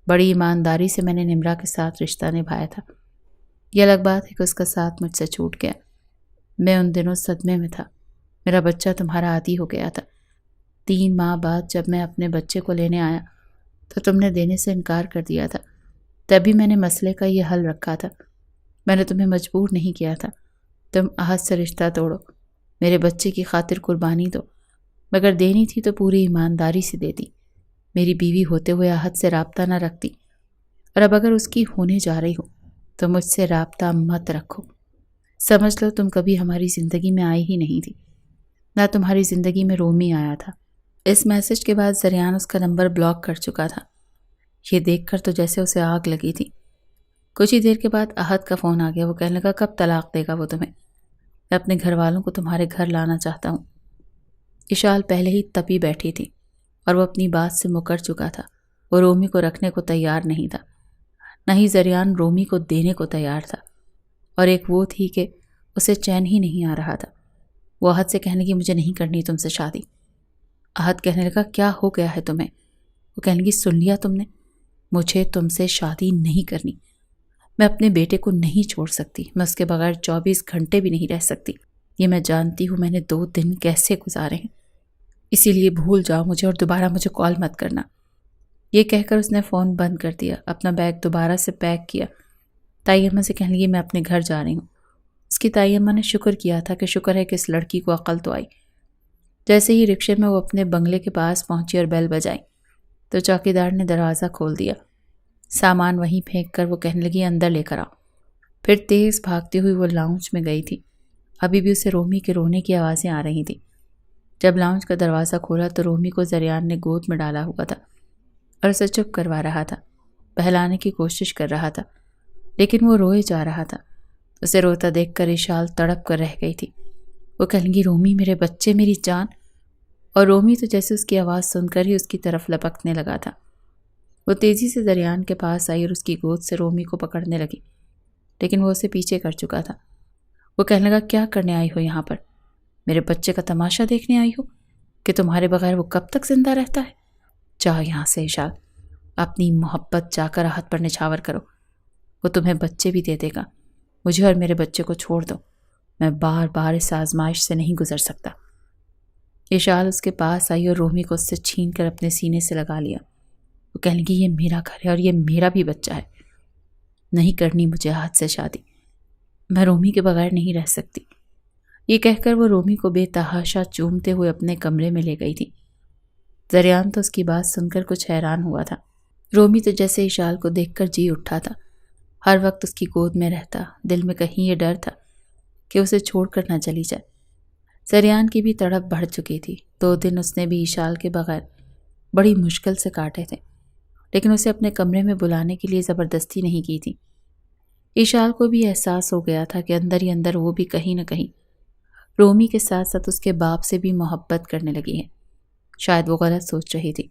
بڑی ایمانداری سے میں نے نمرا کے ساتھ رشتہ نبھایا تھا۔ یہ الگ بات ہے کہ اس کا ساتھ مجھ سے چھوٹ گیا۔ میں ان دنوں صدمے میں تھا۔ میرا بچہ تمہارا عادی ہو گیا تھا۔ 3 ماہ بعد جب میں اپنے بچے کو لینے آیا تو تم نے دینے سے انکار کر دیا تھا۔ تبھی میں نے مسئلے کا یہ حل رکھا تھا۔ میں نے تمہیں مجبور نہیں کیا تھا۔ تم آہت سے رشتہ توڑو، میرے بچے کی خاطر قربانی دو، مگر دینی تھی تو پوری ایمانداری سے دیتی۔ میری بیوی ہوتے ہوئے آہت سے رابطہ نہ رکھتی، اور اب اگر اس کی ہونے جا رہی ہو تو مجھ سے رابطہ مت رکھو۔ سمجھ لو تم کبھی ہماری زندگی میں آئی ہی نہیں تھی، نہ تمہاری زندگی میں رومی آیا تھا۔ اس میسج کے بعد زریان اس کا نمبر بلاک کر چکا تھا۔ یہ دیکھ کر تو جیسے اسے آگ لگی تھی۔ کچھ ہی دیر کے بعد آہت کا فون آ گیا۔ وہ کہنے لگا کب طلاق دے گا وہ تمہیں؟ میں اپنے گھر والوں کو تمہارے گھر لانا چاہتا ہوں۔ اشال پہلے ہی تپی بیٹھی تھی اور وہ اپنی بات سے مکر چکا تھا۔ وہ رومی کو رکھنے کو تیار نہیں تھا، نہ ہی زریان رومی کو دینے کو تیار تھا، اور ایک وہ تھی کہ اسے چین ہی نہیں آ رہا تھا۔ وہ آہت سے کہنے لگی مجھے نہیں کرنی تم سے شادی۔ آہت کہنے لگا کیا ہو گیا ہے تمہیں؟ وہ کہنے لگی سن لیا تم نے، مجھے تم سے شادی نہیں کرنی۔ میں اپنے بیٹے کو نہیں چھوڑ سکتی، میں اس کے بغیر 24 گھنٹے بھی نہیں رہ سکتی۔ یہ میں جانتی ہوں میں نے 2 دن کیسے گزارے ہیں، اسی لیے بھول جاؤ مجھے اور دوبارہ مجھے کال مت کرنا۔ یہ کہہ کر اس نے فون بند کر دیا، اپنا بیگ دوبارہ سے پیک کیا۔ تائی اماں سے کہنے لگی میں اپنے گھر جا رہی ہوں۔ اس کی تائی اماں نے شکر کیا تھا کہ شکر ہے کہ اس لڑکی کو عقل تو آئی۔ جیسے ہی رکشے میں وہ اپنے بنگلے کے پاس پہنچی اور بیل بجائی تو چوکیدار نے دروازہ کھول دیا۔ سامان وہیں پھینک کر وہ کہنے لگی اندر لے کر آؤ۔ پھر تیز بھاگتی ہوئی وہ لاؤنج میں گئی تھی۔ ابھی بھی اسے رومی کے رونے کی آوازیں آ رہی تھیں۔ جب لاؤنج کا دروازہ کھولا تو رومی کو زریان نے گود میں ڈالا ہوا تھا اور اسے چپ کروا رہا تھا، بہلانے کی کوشش کر رہا تھا، لیکن وہ روئے جا رہا تھا۔ اسے روتا دیکھ کر اشال تڑپ کر رہ گئی تھی۔ وہ کہنے لگی رومی میرے بچے، میری جان۔ اور رومی تو جیسے اس کی آواز سن کر ہی اس کی طرف لپکنے لگا تھا۔ وہ تیزی سے دریان کے پاس آئی اور اس کی گود سے رومی کو پکڑنے لگی، لیکن وہ اسے پیچھے کر چکا تھا۔ وہ کہنے لگا، کیا کرنے آئی ہو یہاں پر؟ میرے بچے کا تماشا دیکھنے آئی ہو کہ تمہارے بغیر وہ کب تک زندہ رہتا ہے؟ جاؤ یہاں سے اشال، اپنی محبت جا کر راحت پر نچھاور کرو، وہ تمہیں بچے بھی دے دے گا۔ مجھے اور میرے بچے کو چھوڑ دو، میں بار بار اس آزمائش سے نہیں گزر سکتا۔ اشال اس کے پاس آئی اور رومی کو اس سے چھین کر اپنے سینے سے لگا لیا۔ وہ کہنے لگی، یہ میرا گھر ہے اور یہ میرا بھی بچہ ہے، نہیں کرنی مجھے ہاتھ سے شادی، میں رومی کے بغیر نہیں رہ سکتی۔ یہ کہہ کر وہ رومی کو بے تحاشا چومتے ہوئے اپنے کمرے میں لے گئی تھی۔ زریان تو اس کی بات سن کر کچھ حیران ہوا تھا۔ رومی تو جیسے اشال کو دیکھ کر جی اٹھا تھا، ہر وقت اس کی گود میں رہتا، دل میں کہیں یہ ڈر تھا کہ اسے چھوڑ کر نہ چلی جائے۔ زریان کی بھی تڑپ بڑھ چکی تھی۔ 2 دن اس نے بھی اشال کے بغیر بڑی مشکل سے کاٹے تھے، لیکن اسے اپنے کمرے میں بلانے کے لیے زبردستی نہیں کی تھی۔ اشال کو بھی احساس ہو گیا تھا کہ اندر ہی اندر وہ بھی کہیں نہ کہیں رومی کے ساتھ ساتھ اس کے باپ سے بھی محبت کرنے لگی ہے۔ شاید وہ غلط سوچ رہی تھی،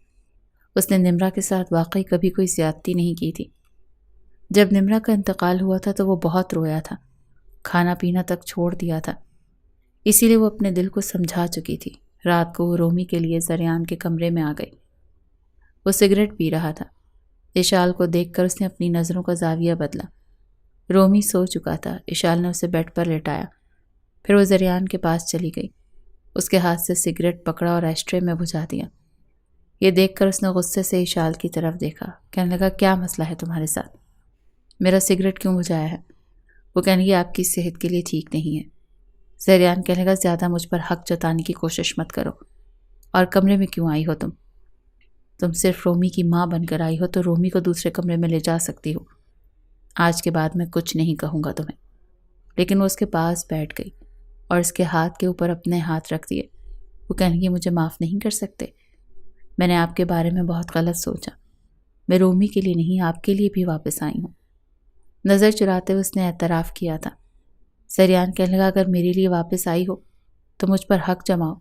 اس نے نمرا کے ساتھ واقعی کبھی کوئی زیادتی نہیں کی تھی۔ جب نمرا کا انتقال ہوا تھا تو وہ بہت رویا تھا، کھانا پینا تک چھوڑ دیا تھا، اسی لیے وہ اپنے دل کو سمجھا چکی تھی۔ رات کو وہ رومی کے لیے زریان کے کمرے میں آ گئی۔ وہ سگریٹ پی رہا تھا۔ اشال کو دیکھ کر اس نے اپنی نظروں کا زاویہ بدلا۔ رومی سو چکا تھا۔ اشال نے اسے بیڈ پر لٹایا، پھر وہ زریان کے پاس چلی گئی، اس کے ہاتھ سے سگریٹ پکڑا اور ایشٹرے میں بجھا دیا۔ یہ دیکھ کر اس نے غصے سے اشال کی طرف دیکھا، کہنے لگا، کیا مسئلہ ہے تمہارے ساتھ؟ میرا سگریٹ کیوں بجھایا ہے؟ وہ کہنے لگی، آپ کی صحت کے لیے ٹھیک نہیں ہے۔ زریان کہنے لگا، زیادہ مجھ پر حق جتانے کی کوشش مت کرو، اور کمرے میں کیوں آئی ہو تم صرف رومی کی ماں بن کر آئی ہو تو رومی کو دوسرے کمرے میں لے جا سکتی ہو۔ آج کے بعد میں کچھ نہیں کہوں گا تمہیں۔ لیکن وہ اس کے پاس بیٹھ گئی اور اس کے ہاتھ کے اوپر اپنے ہاتھ رکھ دیے۔ وہ کہنے لگی، مجھے معاف نہیں کر سکتے؟ میں نے آپ کے بارے میں بہت غلط سوچا، میں رومی کے لیے نہیں آپ کے لیے بھی واپس آئی ہوں۔ نظر چراتے ہوئے اس نے اعتراف کیا تھا۔ زریان کہنے لگا، اگر میرے لیے واپس آئی ہو تو مجھ پر حق جماؤ،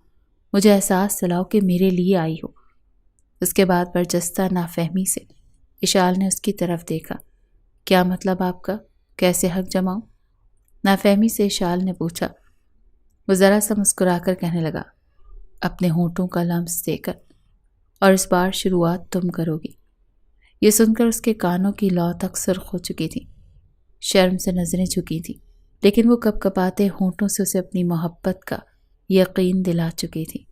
مجھے احساس دلاؤ کہ میرے لیے آئی ہو۔ اس کے بعد برجستہ نافہمی سے اشال نے اس کی طرف دیکھا۔ کیا مطلب آپ کا؟ کیسے حق جماؤں؟ نافہمی سے اشال نے پوچھا۔ وہ ذرا سا مسکرا کر کہنے لگا، اپنے ہونٹوں کا لمس دے کر، اور اس بار شروعات تم کرو گی۔ یہ سن کر اس کے کانوں کی لو تک سرخ ہو چکی تھی، شرم سے نظریں جھکی تھی، لیکن وہ کپ کپاتے ہونٹوں سے اسے اپنی محبت کا یقین دلا چکی تھی۔